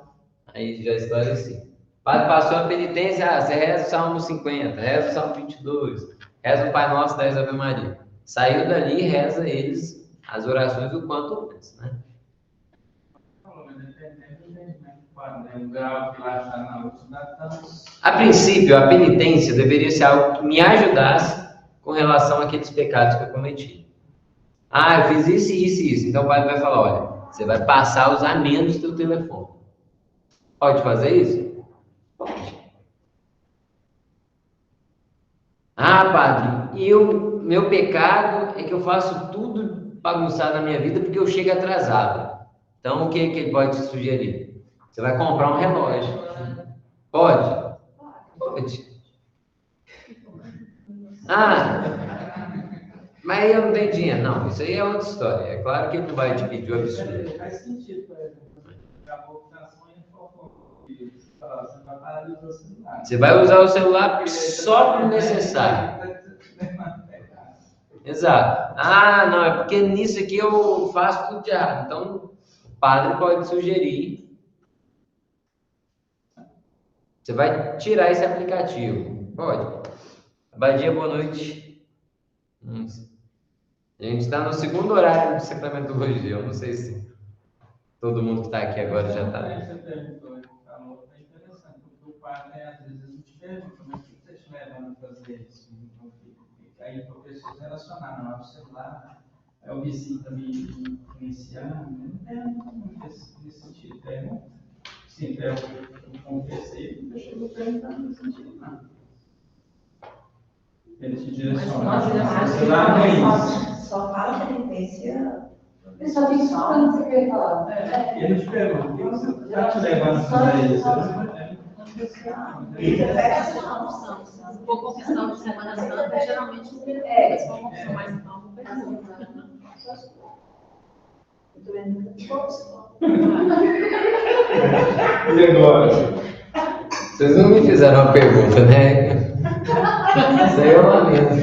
aí já esclareci. O padre passou a penitência, você reza o Salmo 50, reza o Salmo 22, reza o Pai Nosso, 10 Ave Maria. Saiu dali e reza eles as orações o quanto antes, né? A princípio, a penitência deveria ser algo que me ajudasse com relação àqueles pecados que eu cometi. Ah, eu fiz isso, isso e isso. Então o padre vai falar, olha, você vai passar a usar menos o teu telefone. Pode fazer isso? Pode. Ah, padre, meu pecado é que eu faço tudo bagunçado na minha vida porque eu chego atrasado. Então, o que ele pode te sugerir? Você vai comprar um relógio. Pode? Pode. Mas eu não tenho dinheiro. Não, isso aí é outra história. É claro que ele não vai te pedir o absurdo. Faz sentido, por exemplo. Acabou a votação e você vai parar de usar o celular. Você vai usar o celular só para o necessário. Exato. Não, é porque nisso aqui eu faço tudo de errado. Então, o padre pode sugerir. Você vai tirar esse aplicativo. Pode. Abadia, boa noite. A gente está no segundo horário de sacramentologia. Eu não sei se todo mundo que está aqui agora já está. Você perguntou, falou, é interessante, porque o padre, às vezes, a gente pergunta, mas o que você te leva a fazer isso? Aí, para pessoas relacionar, não é o celular, é o vizinho também influenciando, não nesse sentido. Pergunta. Sim, eu confessei, não chegou perguntando nesse sentido, não. Ele te direciona. Só fala penitência. Eu só fico falando o que você quer falar. E ele te pergunta, o que você está te levando a fazer isso? Se for confissão de Semana Santa, geralmente não pergunta. Se for confissão mais calma, não pergunta. E agora? Vocês não me fizeram uma pergunta, né? Isso aí eu lamento.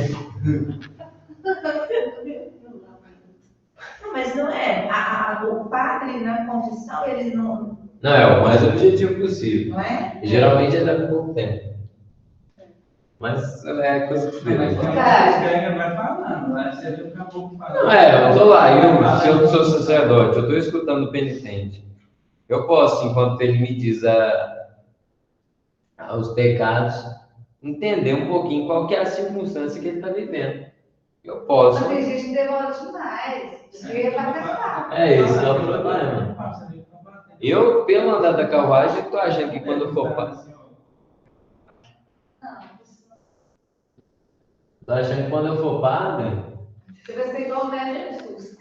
Não, mas não é. O padre na confissão, ele não. Não, é o mais objetivo possível. Não é? E geralmente ele leva pouco tempo. Mas é coisa que Mas fica. vai falando, né? Você fica um pouco falando. Não, eu tô lá, se eu sou sacerdote, eu tô escutando o penitente. Eu posso, enquanto ele me diz os pecados, entender um pouquinho qual que é a circunstância que ele está vivendo. Eu posso. Mas tem gente que demora demais. Devia pra É esse é o problema. Eu, pelo andar da carruagem, estou achando que quando eu for padre. Tô achando que quando eu for padre. Você vai ser igual o Mestre Jesus.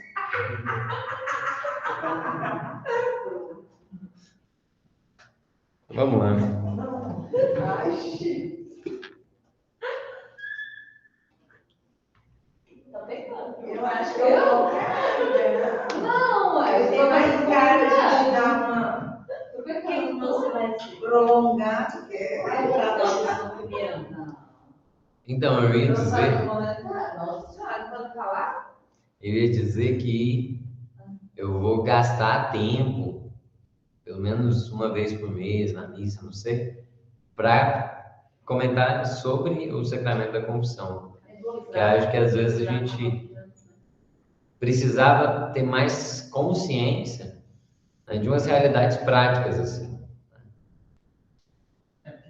Vamos lá. Ai, Chico. Tá pegando. Eu acho que eu não quero, né? Não, eu Tem tô mais cara de dar uma Tô pegando. Você vai ser. prolongada, porque Vai pra nossa primeira. Não. Então, eu ia dizer. Nossa senhora, pode falar? Eu ia dizer que eu vou gastar tempo, pelo menos uma vez por mês na missa, não sei, para comentar sobre o sacramento da confissão. Que acho que às vezes a gente precisava ter mais consciência, né, de umas realidades práticas assim.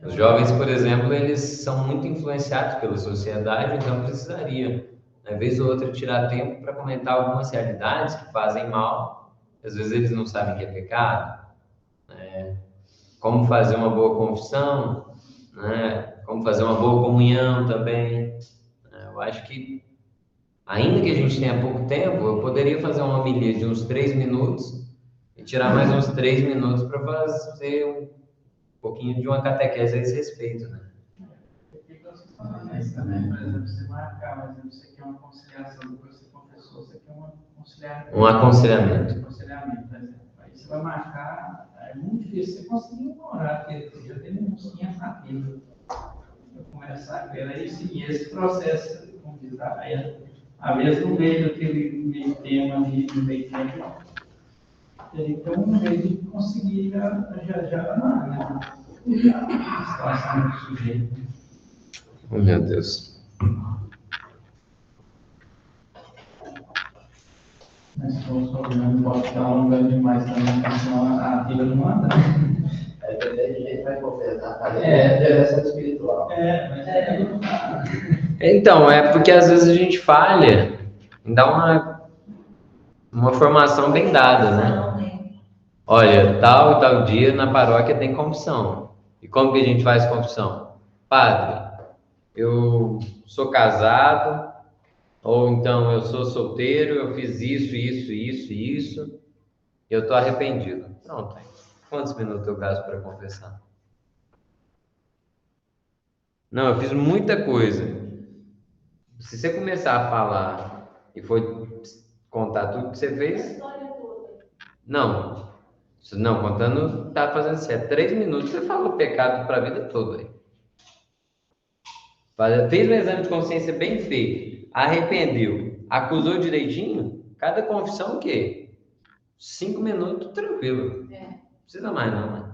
Os jovens, por exemplo, eles são muito influenciados pela sociedade, então precisaria, né, vez ou outra, tirar tempo para comentar algumas realidades que fazem mal. Às vezes eles não sabem que é pecado, né? Como fazer uma boa confissão, né? Como fazer uma boa comunhão também. Eu acho que, ainda que a gente tenha pouco tempo, eu poderia fazer uma homilia de uns 3 minutos e tirar mais uns 3 minutos para fazer um pouquinho de uma catequese a esse respeito, né? Mas também, por exemplo, você marcar, por exemplo, você quer uma conciliação, depois você confessou, você quer um aconselhamento. Por exemplo. Aí você vai marcar, é muito difícil você conseguir um horário, porque já tem uns 500 nativos para conversar com ele. Aí sim, esse processo, como diz, às vezes no meio daquele meio tema ali, no meio tempo, teria que ter um meio de conseguir já né? A situação do sujeito. Oh, meu Deus. Mas se for não pode ficar alongando demais também, porque senão a vida não anda. Aí tem gente que vai confessar, tá? É direção espiritual. Então, é porque às vezes a gente falha em dar uma formação bem dada, né? Olha, tal e tal dia na paróquia tem confissão. E como que a gente faz confissão? Padre, eu sou casado, ou então eu sou solteiro, eu fiz isso, e eu estou arrependido. Pronto. Quantos minutos eu gasto para confessar? Não, eu fiz muita coisa. Se você começar a falar e for contar tudo que você fez... Não, contando, tá fazendo certo. 3 minutos você falou pecado para a vida toda. Aí. Fez um exame de consciência bem feito, arrependeu, acusou direitinho, cada confissão o quê? 5 minutos, tranquilo. Não precisa mais não, né?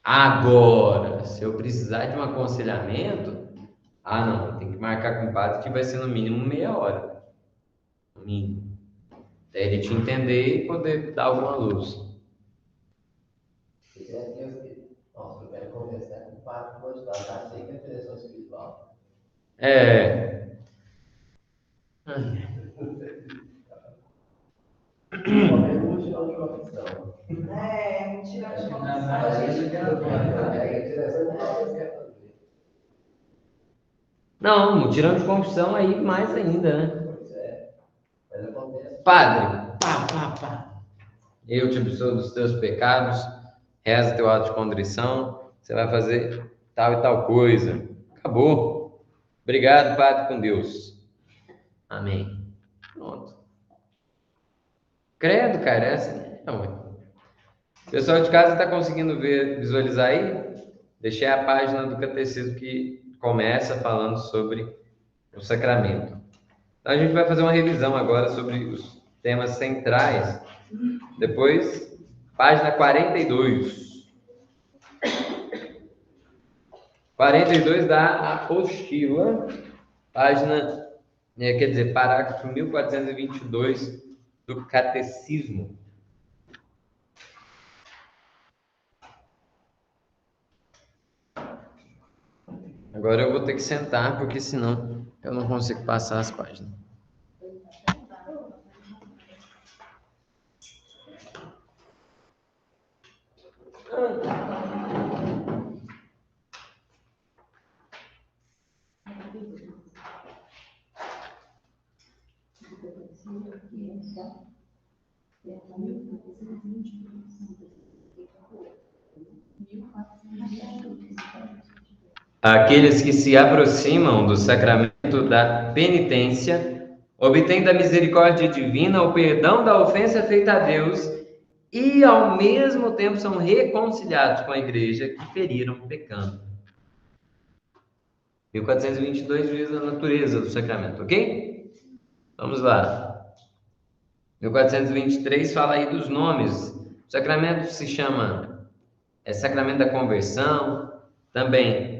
Agora, se eu precisar de um aconselhamento, não, tem que marcar com o padre que vai ser no mínimo meia hora. No mínimo. Até ele te entender e poder dar alguma luz. Nossa, eu quero conversar com o padre, pode dar, tá? Sei que é direção espiritual. Mutirão de confissão. Mutirão de confissão. Não, mutirão de confissão aí mais ainda, né? Pois é. Mas acontece. Padre, pá. Eu te absolvo dos teus pecados, reza teu ato de contrição, você vai fazer tal e tal coisa. Acabou. Obrigado, Padre, com Deus. Amém. Pronto. Credo, cara, é assim. Não. O pessoal de casa está conseguindo visualizar aí? Deixei a página do catecismo que começa falando sobre o sacramento. Então, a gente vai fazer uma revisão agora sobre os temas centrais. Depois, página 42. 42 da apostila, página, quer dizer, parágrafo 1422 do Catecismo. Agora eu vou ter que sentar, porque senão eu não consigo passar as páginas. Aqueles que se aproximam do sacramento da penitência obtêm da misericórdia divina o perdão da ofensa feita a Deus e, ao mesmo tempo, são reconciliados com a igreja que feriram pecando. 1422 diz a natureza do sacramento, ok? Vamos lá. 1423 fala aí dos nomes. O sacramento se chama sacramento da conversão, também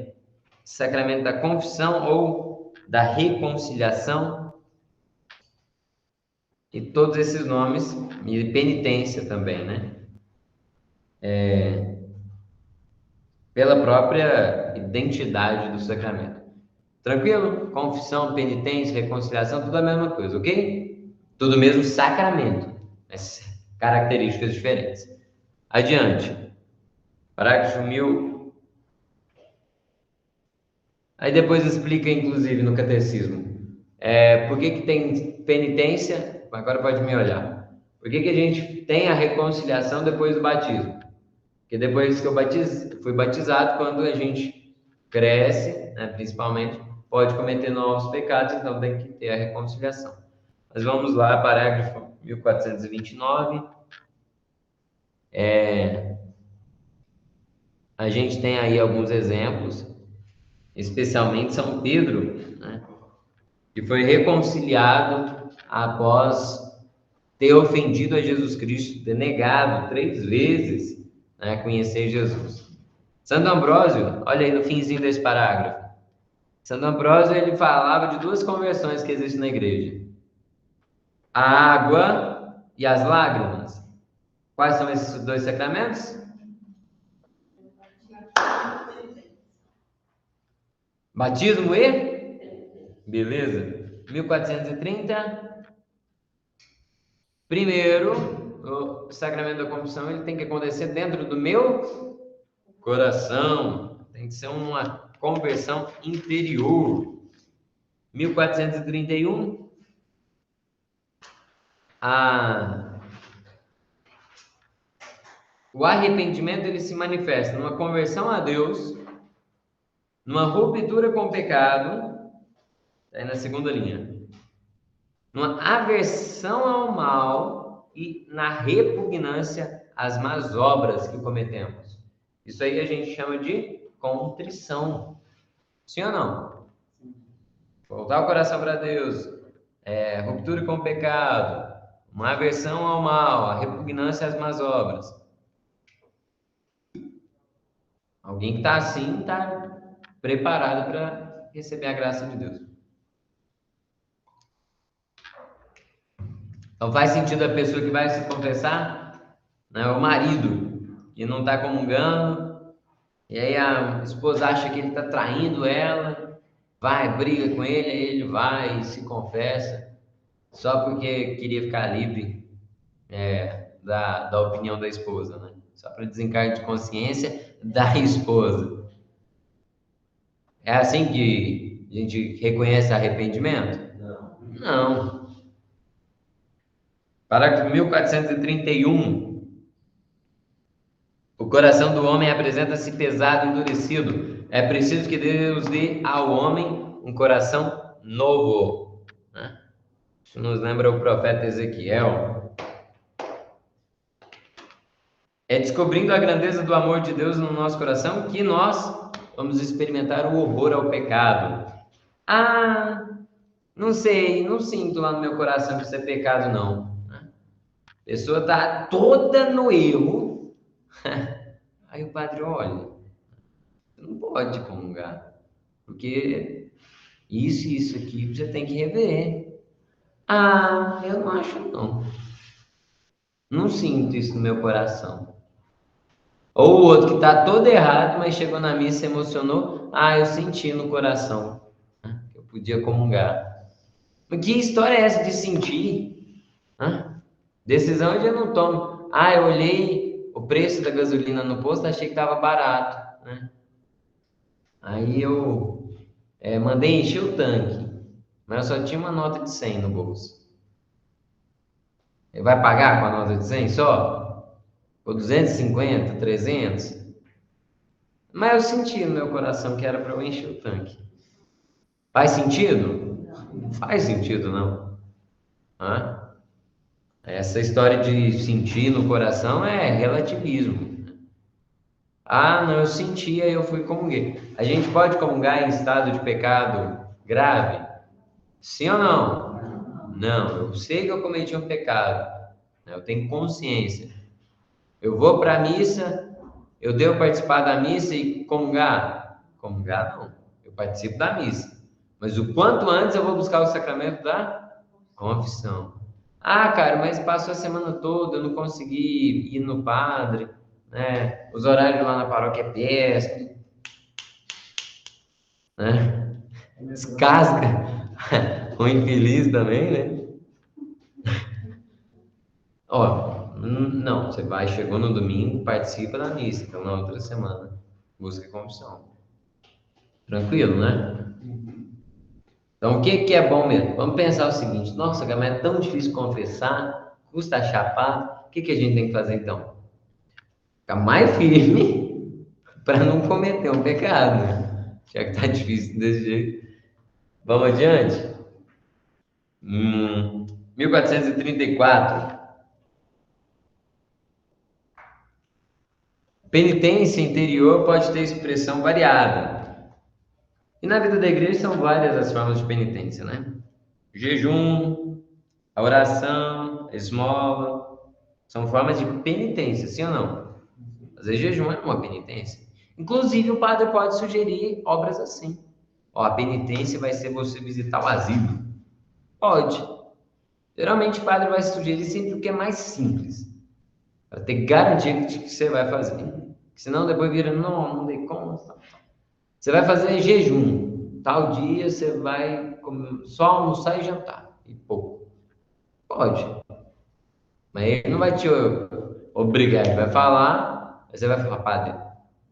sacramento da confissão ou da reconciliação, e todos esses nomes, e penitência também, né? Pela própria identidade do sacramento. Tranquilo? Confissão, penitência, reconciliação, tudo a mesma coisa, ok? Tudo mesmo sacramento, mas características diferentes. Adiante. Parágrafo 1000. Aí depois explica, inclusive, no catecismo, por que tem penitência. Agora pode me olhar. Por que a gente tem a reconciliação depois do batismo? Porque depois que eu fui batizado, quando a gente cresce, né, principalmente, pode cometer novos pecados, então tem que ter a reconciliação. Mas vamos lá, parágrafo 1429. A gente tem aí alguns exemplos, especialmente São Pedro, né, que foi reconciliado após ter ofendido a Jesus Cristo, ter negado 3 vezes, né, conhecer Jesus. Santo Ambrósio, olha aí no finzinho desse parágrafo. Santo Ambrósio, ele falava de 2 conversões que existem na igreja: a água e as lágrimas. Quais são esses 2 sacramentos? Batismo e? Beleza. 1430. Primeiro, o sacramento da confissão, ele tem que acontecer dentro do meu coração. Tem que ser uma conversão interior. 1431. O arrependimento, ele se manifesta numa conversão a Deus, numa ruptura com o pecado, aí na segunda linha, numa aversão ao mal e na repugnância às más obras que cometemos. Isso aí a gente chama de contrição. Sim ou não? Voltar o coração para Deus, ruptura com o pecado, uma aversão ao mal, a repugnância às más obras. Alguém que está assim, está preparado para receber a graça de Deus. Então faz sentido a pessoa que vai se confessar, né, o marido que não está comungando, e aí a esposa acha que ele está traindo ela, vai, briga com ele, aí ele vai e se confessa, só porque queria ficar livre da opinião da esposa, né? Só para desencargo de consciência da esposa. É assim que a gente reconhece arrependimento? Não. Parágrafo 1431. O coração do homem apresenta-se pesado e endurecido. É preciso que Deus dê ao homem um coração novo. Né? Isso nos lembra o profeta Ezequiel. É descobrindo a grandeza do amor de Deus no nosso coração que nós vamos experimentar o horror ao pecado. Ah, não sei, não sinto lá no meu coração que isso é pecado, não. A pessoa está toda no erro. Aí o padre, olha, você não pode comungar, porque isso e isso aqui você tem que rever. Ah, eu não acho, não. Não sinto isso no meu coração. Ou o outro que está todo errado, mas chegou na missa e se emocionou. Ah, eu senti no coração. Eu podia comungar. Mas que história é essa de sentir? Decisão eu já não tomo. Ah, eu olhei o preço da gasolina no posto, achei que estava barato. Aí eu mandei encher o tanque, mas eu só tinha uma nota de 100 no bolso. Ele vai pagar com a nota de 100 só? Ou 250, 300? Mas eu senti no meu coração que era para eu encher o tanque. Faz sentido? Não faz sentido, não. Essa história de sentir no coração é relativismo. Ah, não, eu sentia, eu fui comunguei. A gente pode comungar em estado de pecado grave? Sim ou não? Não, eu sei que eu cometi um pecado. Eu tenho consciência. Eu vou para a missa, eu devo participar da missa e comungar? Comungar não, eu participo da missa. Mas o quanto antes eu vou buscar o sacramento da confissão. Ah, cara, mas passou a semana toda, eu não consegui ir no padre, né? Os horários lá na paróquia é péssimo, né? Descasca o infeliz também, né? Ó, não, você vai, chegou no domingo, participa da missa, então na outra semana busca a confissão. Tranquilo, né? Então, o que é bom mesmo? Vamos pensar o seguinte: nossa, mas é tão difícil confessar, custa chapar, o que a gente tem que fazer então? Ficar mais firme para não cometer um pecado, né? Já que tá difícil desse jeito. Vamos adiante? 1434. Penitência interior pode ter expressão variada. E na vida da igreja são várias as formas de penitência, né? Jejum, a oração, a esmola, são formas de penitência, sim ou não? Às vezes jejum é uma penitência. Inclusive o padre pode sugerir obras assim. Ó, a penitência vai ser você visitar o asilo. Pode. Geralmente o padre vai sugerir sempre o que é mais simples, para ter garantia de que você vai fazer. Senão depois vira, não dei conta. Você vai fazer jejum. Tal dia você vai só almoçar e jantar. E pouco. Pode. Mas ele não vai te obrigar. Ele vai falar. Aí você vai falar, padre,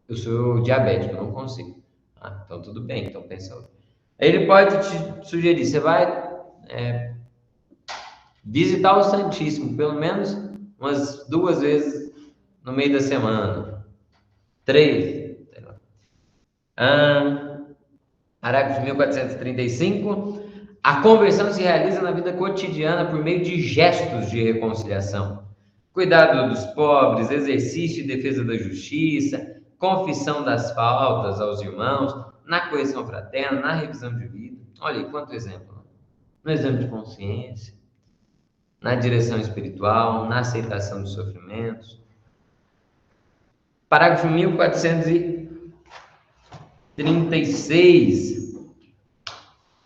eu sou diabético, eu não consigo. Então tudo bem. Então pensa. Aí ele pode te sugerir. Você vai visitar o Santíssimo pelo menos umas 2 vezes no meio da semana. 3. Parágrafo 1435. A conversão se realiza na vida cotidiana por meio de gestos de reconciliação. Cuidado dos pobres, exercício e defesa da justiça, confissão das faltas aos irmãos, na correção fraterna, na revisão de vida. Olha aí, quanto exemplo. No exame de consciência, na direção espiritual, na aceitação dos sofrimentos. Parágrafo 1436.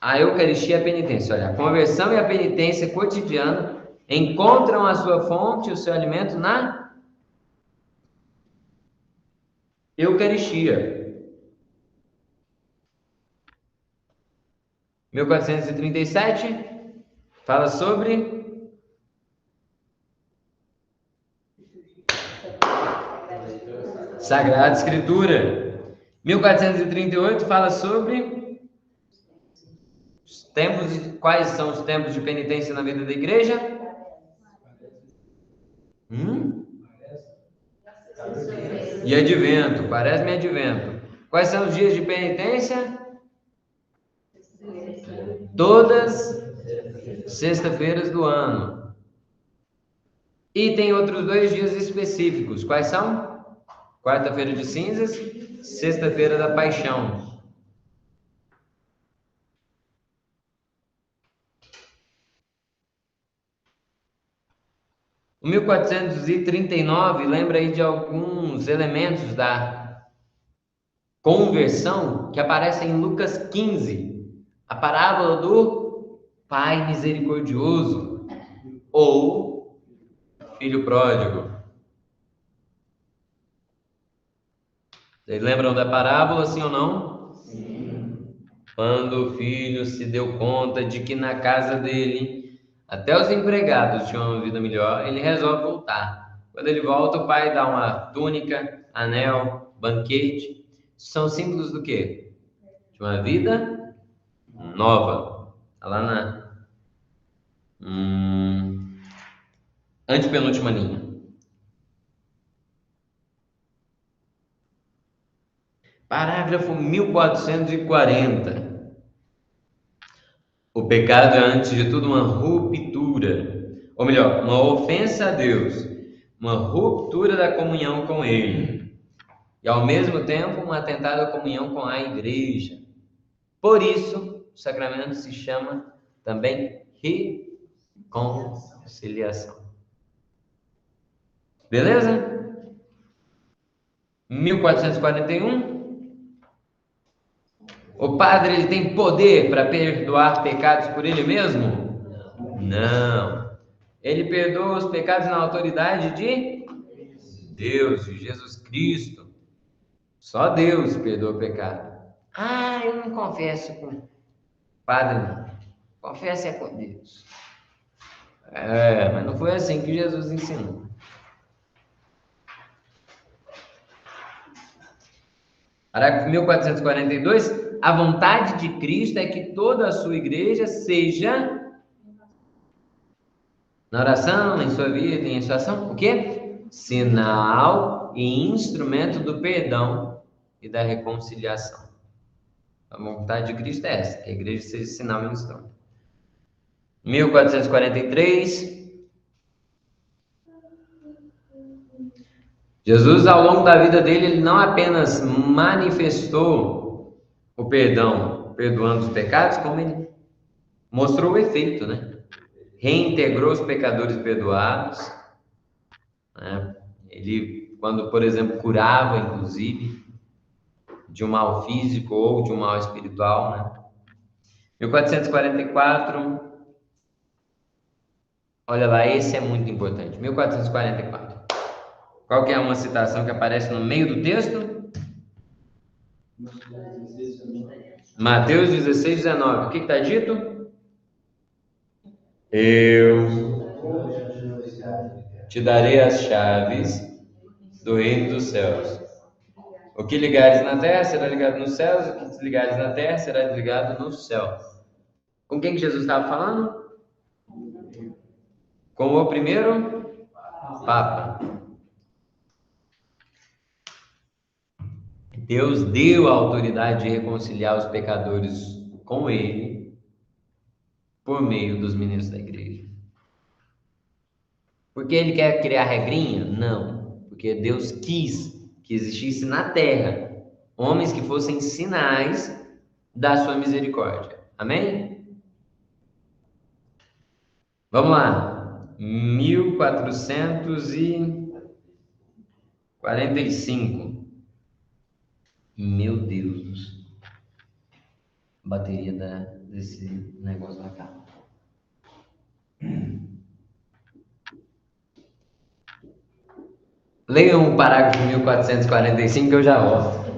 A Eucaristia e a penitência. Olha, a conversão e a penitência cotidiana encontram a sua fonte, o seu alimento na Eucaristia. 1437 fala sobre Sagrada Escritura. 1438 fala sobre quais são os tempos de penitência na vida da igreja? E advento, quaresma e advento. Quais são os dias de penitência? Todas sexta-feiras do ano. E tem outros 2 dias específicos. Quais são? Quarta-feira de cinzas Sexta-feira da Paixão. O 1439 lembra aí de alguns elementos da conversão que aparecem em Lucas 15, a parábola do Pai misericordioso ou filho pródigo. Vocês lembram da parábola, sim ou não? Sim. Quando o filho se deu conta de que na casa dele até os empregados tinham uma vida melhor, ele resolve voltar. Quando ele volta, o pai dá uma túnica, anel, banquete. São símbolos do quê? De uma vida nova. Está lá na antepenúltima linha. Parágrafo 1440. O pecado é, antes de tudo, uma ruptura, ou melhor, uma ofensa a Deus, uma ruptura da comunhão com Ele, e ao mesmo tempo um atentado à comunhão com a igreja. Por isso, o sacramento se chama também reconciliação. Beleza? 1441. O padre, ele tem poder para perdoar pecados por ele mesmo? Não. Ele perdoa os pecados na autoridade de Deus, de Jesus Cristo. Só Deus perdoa o pecado. Ah, eu não confesso com o padre, não. Confesso é com Deus. Mas não foi assim que Jesus ensinou. Parágrafo 1442. A vontade de Cristo é que toda a sua igreja seja, na oração, em sua vida, em sua ação, o quê? Sinal e instrumento do perdão e da reconciliação. A vontade de Cristo é essa, que a igreja seja sinal e instrumento. 1443. Jesus, ao longo da vida dele, ele não apenas manifestou o perdão, perdoando os pecados, como ele mostrou o efeito, né? Reintegrou os pecadores perdoados, né? Ele, quando, por exemplo, curava, inclusive, de um mal físico ou de um mal espiritual, né? 1444, olha lá, esse é muito importante. 1444. Qual que é uma citação que aparece no meio do texto? Mateus 16, 19. O que está dito? Eu te darei as chaves do reino dos céus. O que ligares na terra será ligado nos céus, o que desligares na terra será desligado no céu. Com quem que Jesus estava falando? Com o primeiro Papa. Deus deu a autoridade de reconciliar os pecadores com Ele por meio dos ministros da igreja. Porque Ele quer criar regrinha? Não. Porque Deus quis que existisse na terra homens que fossem sinais da sua misericórdia. Amém? Vamos lá. 1445. Meu Deus. A bateria desse negócio vai acabar. Leiam o parágrafo 1445 que eu já volto.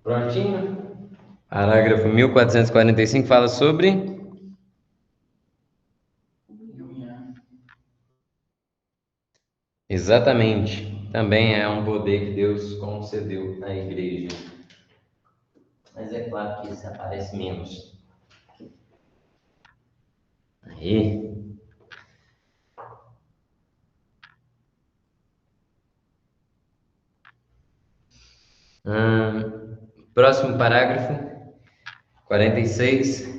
Prontinho? Parágrafo 1445 fala sobre exatamente. Também é um poder que Deus concedeu à igreja. Mas é claro que isso aparece menos. Aí. Próximo parágrafo, 46.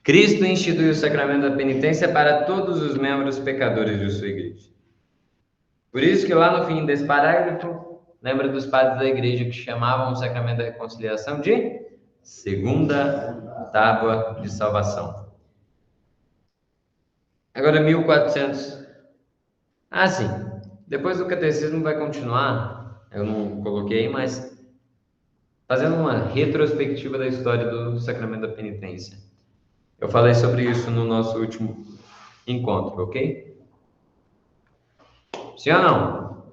Cristo instituiu o sacramento da penitência para todos os membros pecadores de sua igreja. Por isso que lá no fim desse parágrafo, lembra dos padres da igreja que chamavam o sacramento da reconciliação de segunda tábua de salvação. Agora 1400. Sim. Depois do catecismo vai continuar, eu não coloquei, mas fazendo uma retrospectiva da história do sacramento da penitência. Eu falei sobre isso no nosso último encontro, ok? Sim ou não?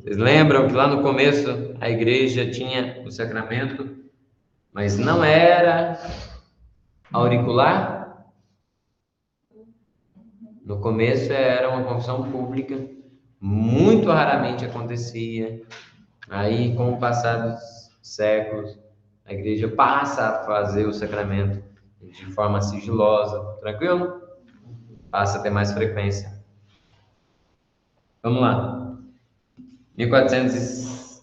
Vocês lembram que lá no começo a igreja tinha o sacramento, mas não era auricular? No começo era uma confissão pública, muito raramente acontecia. Aí, com o passar dos séculos, a igreja passa a fazer o sacramento de forma sigilosa, tranquilo? Passa a ter mais frequência. Vamos lá. 1400.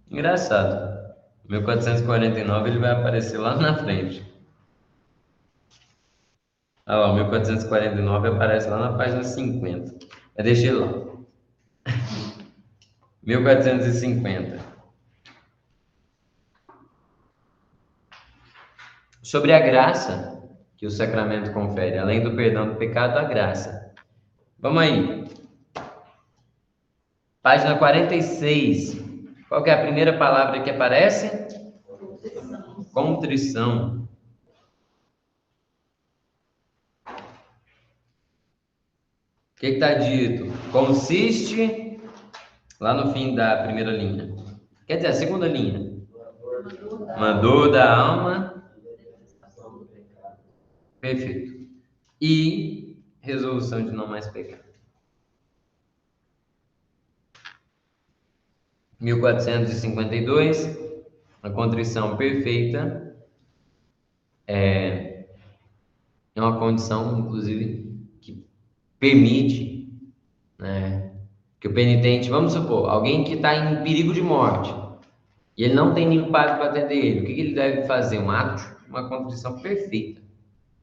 Engraçado. 1449 ele vai aparecer lá na frente. Olha lá, 1449 aparece lá na página 50. Eu deixei lá. 1450. Sobre a graça que o sacramento confere, além do perdão do pecado, a graça. Vamos aí. Página 46. Qual que é a primeira palavra que aparece? Contrição. O que está dito? Consiste, lá no fim da primeira linha. Quer dizer, a segunda linha. Mandou da alma. Perfeito. E resolução de não mais pecar. 1452, a contrição perfeita é uma condição, inclusive, que permite, né, que o penitente, vamos supor, alguém que está em perigo de morte, e ele não tem nenhum padre para atender ele, o que ele deve fazer? Um ato, uma contrição perfeita.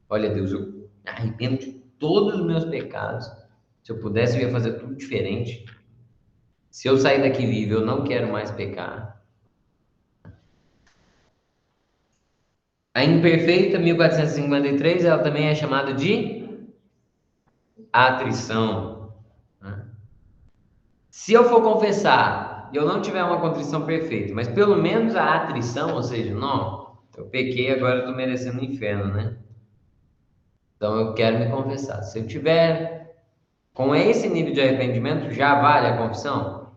Olha, Deus, eu me arrependo de todos os meus pecados. Se eu pudesse, eu ia fazer tudo diferente. Se eu sair daqui vivo, eu não quero mais pecar. A imperfeita, 1453, ela também é chamada de atrição. Se eu for confessar e eu não tiver uma contrição perfeita, mas pelo menos a atrição, ou seja, não, eu pequei, agora eu estou merecendo o inferno, né? Então eu quero me confessar. Se eu tiver com esse nível de arrependimento, já vale a confissão?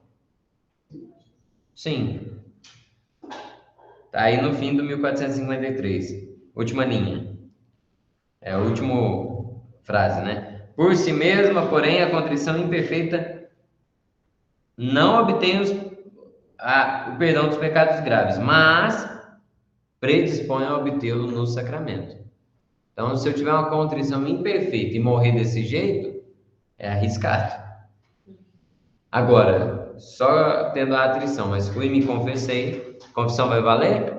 Sim. Tá aí no fim do 1453. Última linha. É a última frase, né? Por si mesma, porém, a contrição imperfeita não obtém o perdão dos pecados graves, mas predispõe a obtê-lo no sacramento. Então, se eu tiver uma contrição imperfeita e morrer desse jeito, é arriscado. Agora, só tendo a atrição, mas fui e me confessei, confissão vai valer?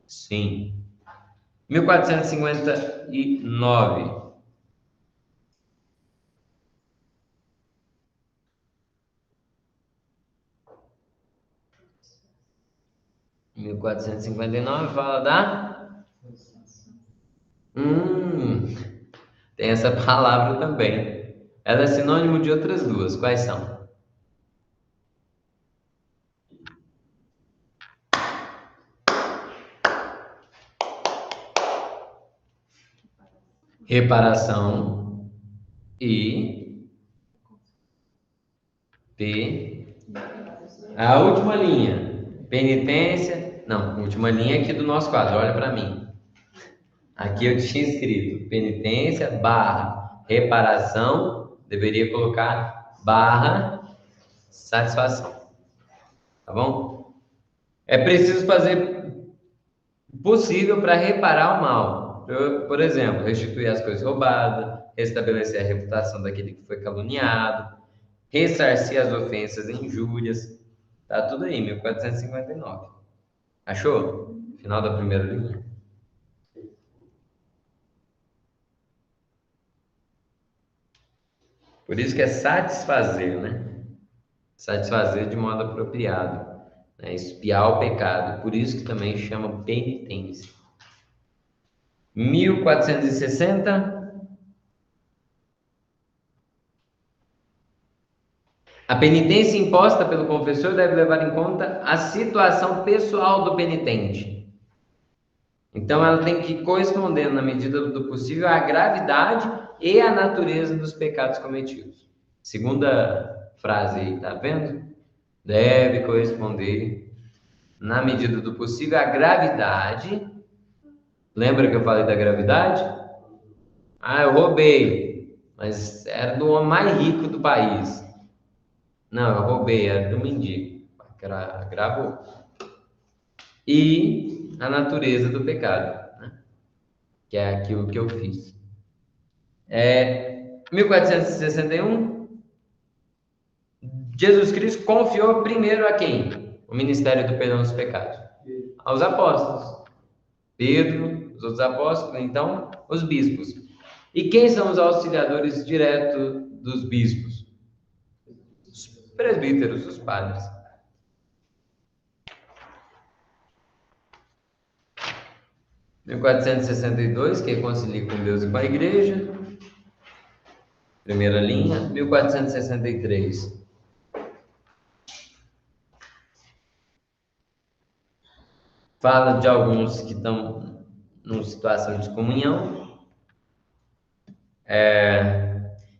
Sim. 1459. Em 1459 fala da... Tem essa palavra também. Ela é sinônimo de outras duas. Quais são? Reparação e a última linha, penitência. Não, a última linha aqui do nosso quadro, olha para mim. Aqui eu tinha escrito penitência barra reparação, deveria colocar barra satisfação. Tá bom? É preciso fazer possível para reparar o mal. Por exemplo, restituir as coisas roubadas, restabelecer a reputação daquele que foi caluniado, ressarcir as ofensas e injúrias. Tá tudo aí, 1459. Achou? Final da primeira linha. Por isso que é satisfazer, né? Satisfazer de modo apropriado, né? Expiar o pecado. Por isso que também chama penitência. 1460. A penitência imposta pelo confessor deve levar em conta a situação pessoal do penitente. Então, ela tem que corresponder, na medida do possível, à gravidade e à natureza dos pecados cometidos. Segunda frase aí, tá vendo? Deve corresponder, na medida do possível, à gravidade. Lembra que eu falei da gravidade? Ah, eu roubei, mas era do homem mais rico do país. Não, eu roubei, era do mendigo. Gravou. E a natureza do pecado, né? Que é aquilo que eu fiz. 1461. Jesus Cristo confiou primeiro a quem? O ministério do perdão dos pecados. Aos apóstolos. Pedro, os outros apóstolos, então, os bispos. E quem são os auxiliadores diretos dos bispos? Os presbíteros, os padres. Em 1462, que reconcilia com Deus e com a igreja. Primeira linha. 1463. Fala de alguns que estão numa situação de comunhão.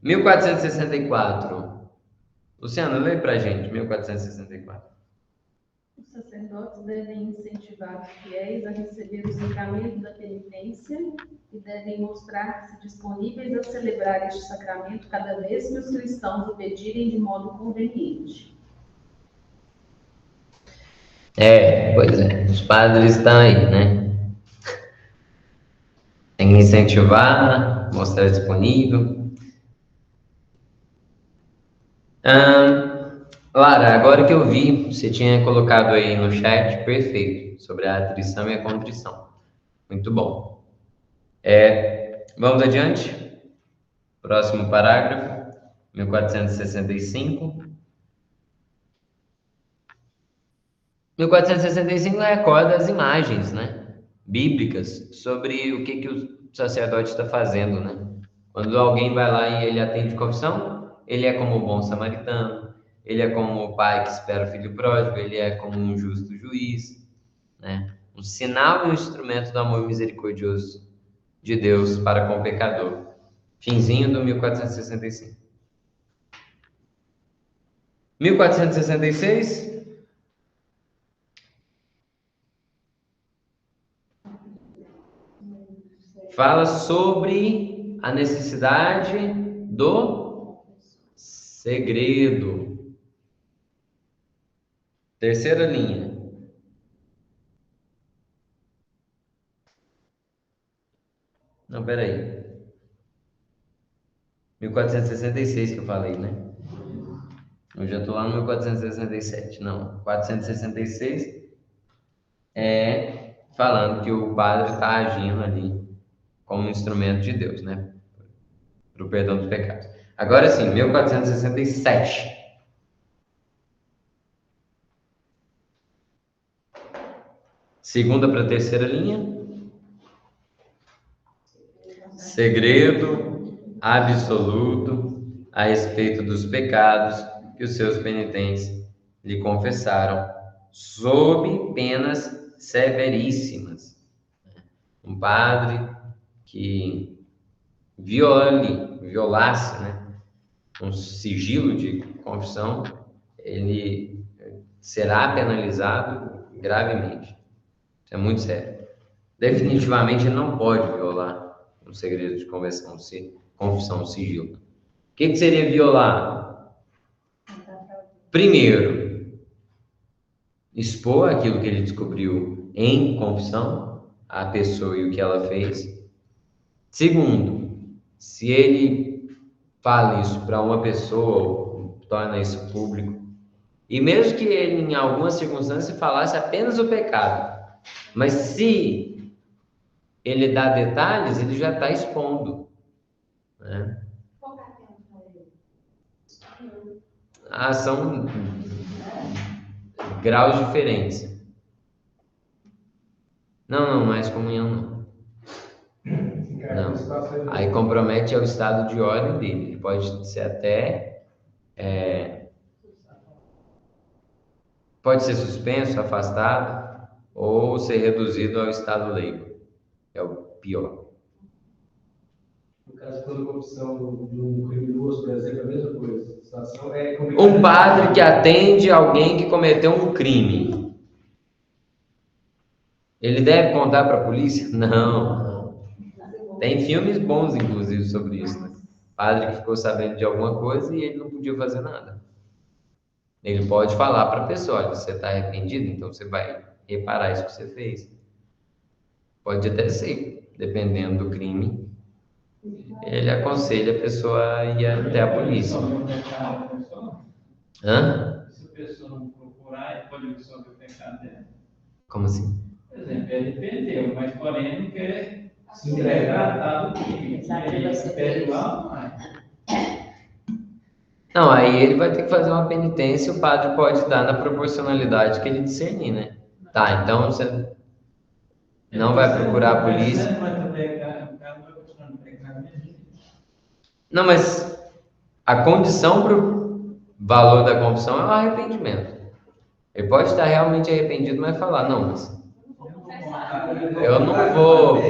1464. Luciano, lê pra gente, 1464. Os sacerdotes devem incentivar os fiéis a receber o sacramento da penitência e devem mostrar-se disponíveis a celebrar este sacramento cada vez que os cristãos o pedirem de modo conveniente. Pois é, os padres estão aí, né? Tem que incentivar, mostrar disponível. Lara, agora que eu vi, você tinha colocado aí no chat, perfeito, sobre a atrição e a contrição. Muito bom. Vamos adiante. Próximo parágrafo, 1465. 1465 recorda as imagens, né, bíblicas sobre o que o sacerdote está fazendo, né? Quando alguém vai lá e ele atende confissão, ele é como o bom samaritano, ele é como o pai que espera o filho pródigo, ele é como um justo juiz, né? Um sinal e um instrumento do amor misericordioso de Deus para com o pecador. Finzinho do 1465. 1466. Fala sobre a necessidade do segredo. Terceira linha. Não, peraí. 1466 que eu falei, né? Eu já estou lá no 1467. Não, 466 é falando que o padre está agindo ali como instrumento de Deus, né? Para o perdão dos pecados. Agora sim, 1467. Segunda para a terceira linha. Segredo absoluto a respeito dos pecados que os seus penitentes lhe confessaram, sob penas severíssimas. Um padre que violasse, né, um sigilo de confissão, ele será penalizado gravemente. Isso é muito sério. Definitivamente ele não pode violar um segredo de confissão, um sigilo. O que seria violar? Primeiro, expor aquilo que ele descobriu em confissão, a pessoa e o que ela fez. Segundo, se ele fala isso para uma pessoa, torna isso público, e mesmo que ele, em alguma circunstância, falasse apenas o pecado, mas se ele dá detalhes, ele já está expondo, né? São graus diferentes. Não, mais comunhão não. Não. Aí compromete ao estado de ordem dele. Ele pode ser até... pode ser suspenso, afastado, ou ser reduzido ao estado leigo. É o pior. No caso, quando a corrupção de um criminoso, por exemplo, é a mesma coisa. A situação é Um padre que atende alguém que cometeu um crime, ele deve contar para a polícia? Não. Tem filmes bons, inclusive, sobre isso, né? Padre que ficou sabendo de alguma coisa e ele não podia fazer nada. Ele pode falar para a pessoa: olha, você está arrependido, então você vai reparar isso que você fez. Pode até ser, dependendo do crime. Ele aconselha a pessoa a ir até a polícia. Hã? Se a pessoa não procurar, ele pode resolver o pecado dela. Como assim? Por exemplo, ele perdeu, mas porém não quer se retratar do crime. Ele perde lá, mas... Não, aí ele vai ter que fazer uma penitência, o padre pode dar na proporcionalidade que ele discernir, né? Tá, então você não vai procurar a polícia. Não, mas a condição para o valor da confissão é o arrependimento. Ele pode estar realmente arrependido, mas falar: não, mas eu não vou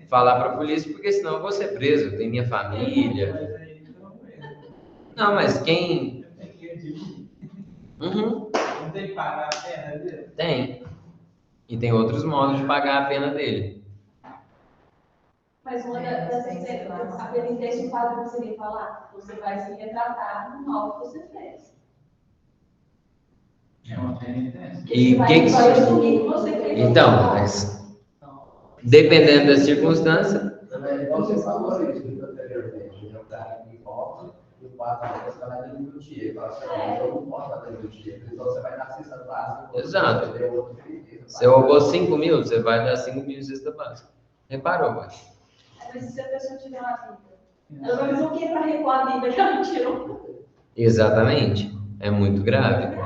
falar para a polícia, porque senão eu vou ser preso, eu tenho minha família. Não, mas quem... Não tem que pagar a pena dele? Tem. E tem outros modos de pagar a pena dele. Mas uma a penitência, o padre seria falar: você vai se retratar do mal que você fez. É uma penitência. E vai assumir que você fez. Então, mas dependendo da circunstância... Você falou isso anteriormente, o cara que volta, e o padre você vai dar nível de ele. Eu não posso dar nível de ele, então você vai dar cesta básica. Exato. Você roubou 5 mil, você vai dar 5 mil de cesta básica. Reparou, mas... Mas se a pessoa tiver uma vida, ela vai dizer o que para recuar a vida que ela tirou? Exatamente. É muito grave.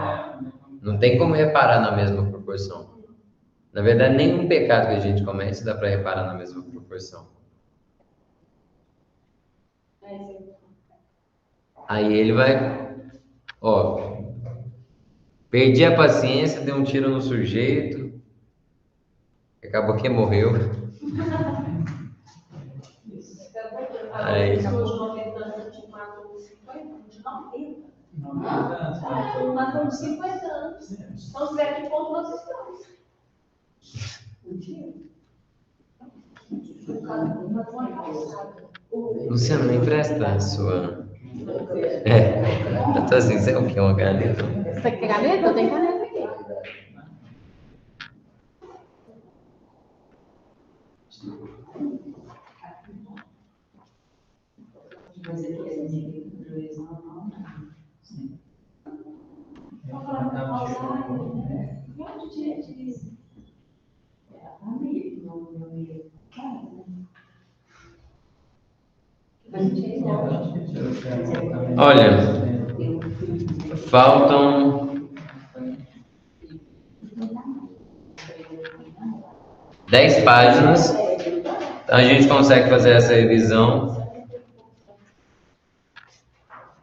Não tem como reparar na mesma proporção. Na verdade, nenhum pecado que a gente comete dá para reparar na mesma proporção. Aí ele vai... Ó, perdi a paciência, dei um tiro no sujeito, acabou que morreu. Aí... Matou de 50 anos. Então, se é que ponto nós estamos? Luciano, me empresta a sua... eu tô assim, você é o que? Uma caneta? Você quer caneta? Eu tenho caneta aqui. Olha, faltam 10 páginas. A gente consegue fazer essa revisão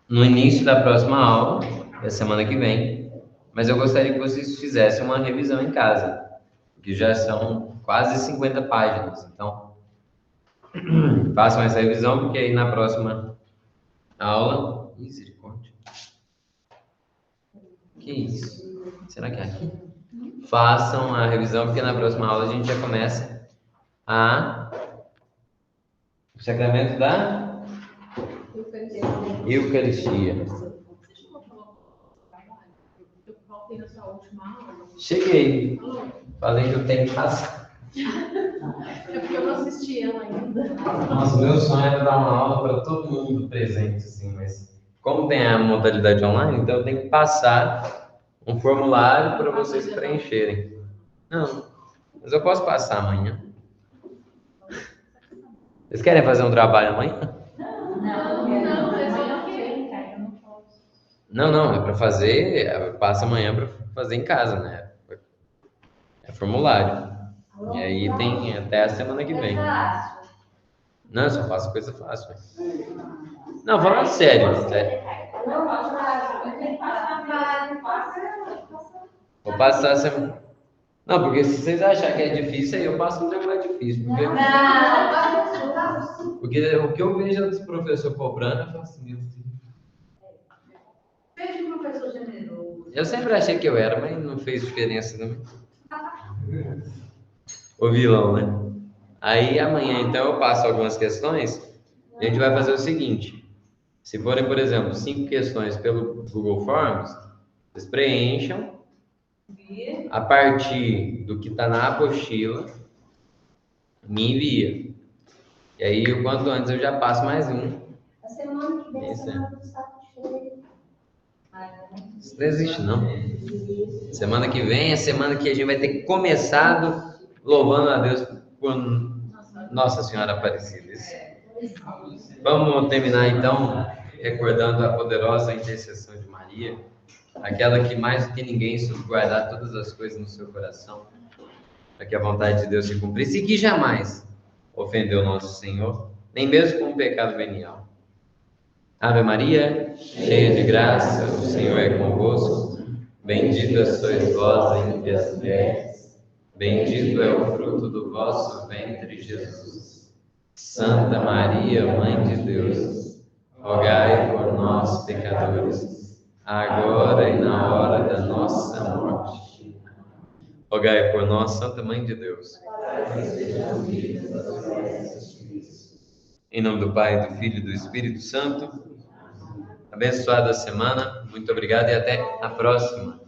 no início da próxima aula, da semana que vem. Mas eu gostaria que vocês fizessem uma revisão em casa, que já são quase 50 páginas. Então, façam essa revisão, porque aí na próxima aula... Misericórdia. Que isso? Será que é aqui? Façam a revisão, porque na próxima aula a gente já começa o sacramento da Eucaristia. Cheguei. Falei que eu tenho que passar. É porque eu não assisti ela ainda. Nossa, meu sonho era dar uma aula para todo mundo presente, assim, mas como tem a modalidade online, então eu tenho que passar um formulário para vocês preencherem. Não, mas eu posso passar amanhã. Vocês querem fazer um trabalho amanhã? Não, é para fazer, passa amanhã para fazer em casa, né? É formulário. E aí tem até a semana que vem. Não, eu só faço coisa fácil. Não, falando sério. Vou passar a semana. Não, porque se vocês acharem que é difícil, aí eu passo um tempo mais difícil. Porque o que eu vejo dos professores cobrando, eu falo assim, meu Deus. Veja o professor generoso. Eu sempre achei que eu era, mas não fez diferença também. O vilão, né? Aí amanhã, então, eu passo algumas questões. A gente vai fazer o seguinte. Se forem, por exemplo, 5 questões pelo Google Forms, vocês preencham a partir do que está na apostila, me envia. E aí, o quanto antes, eu já passo mais um. A semana que vem, a semana do saco cheio. Isso não existe, não. Semana que vem é a semana que a gente vai ter começado louvando a Deus por Nossa Senhora Aparecida. Vamos terminar, então, recordando a poderosa intercessão de Maria, aquela que mais do que ninguém soube guardar todas as coisas no seu coração, para que a vontade de Deus se cumprisse e que jamais ofendeu nosso Senhor, nem mesmo com um pecado venial. Ave Maria, cheia de graça, o Senhor é convosco. Bendita sois vós entre as mulheres, bendito é o fruto do vosso ventre, Jesus. Santa Maria, Mãe de Deus, rogai por nós, pecadores, agora e na hora da nossa morte. Rogai por nós, Santa Mãe de Deus. Em nome do Pai, do Filho e do Espírito Santo. Abençoada semana. Muito obrigado e até a próxima.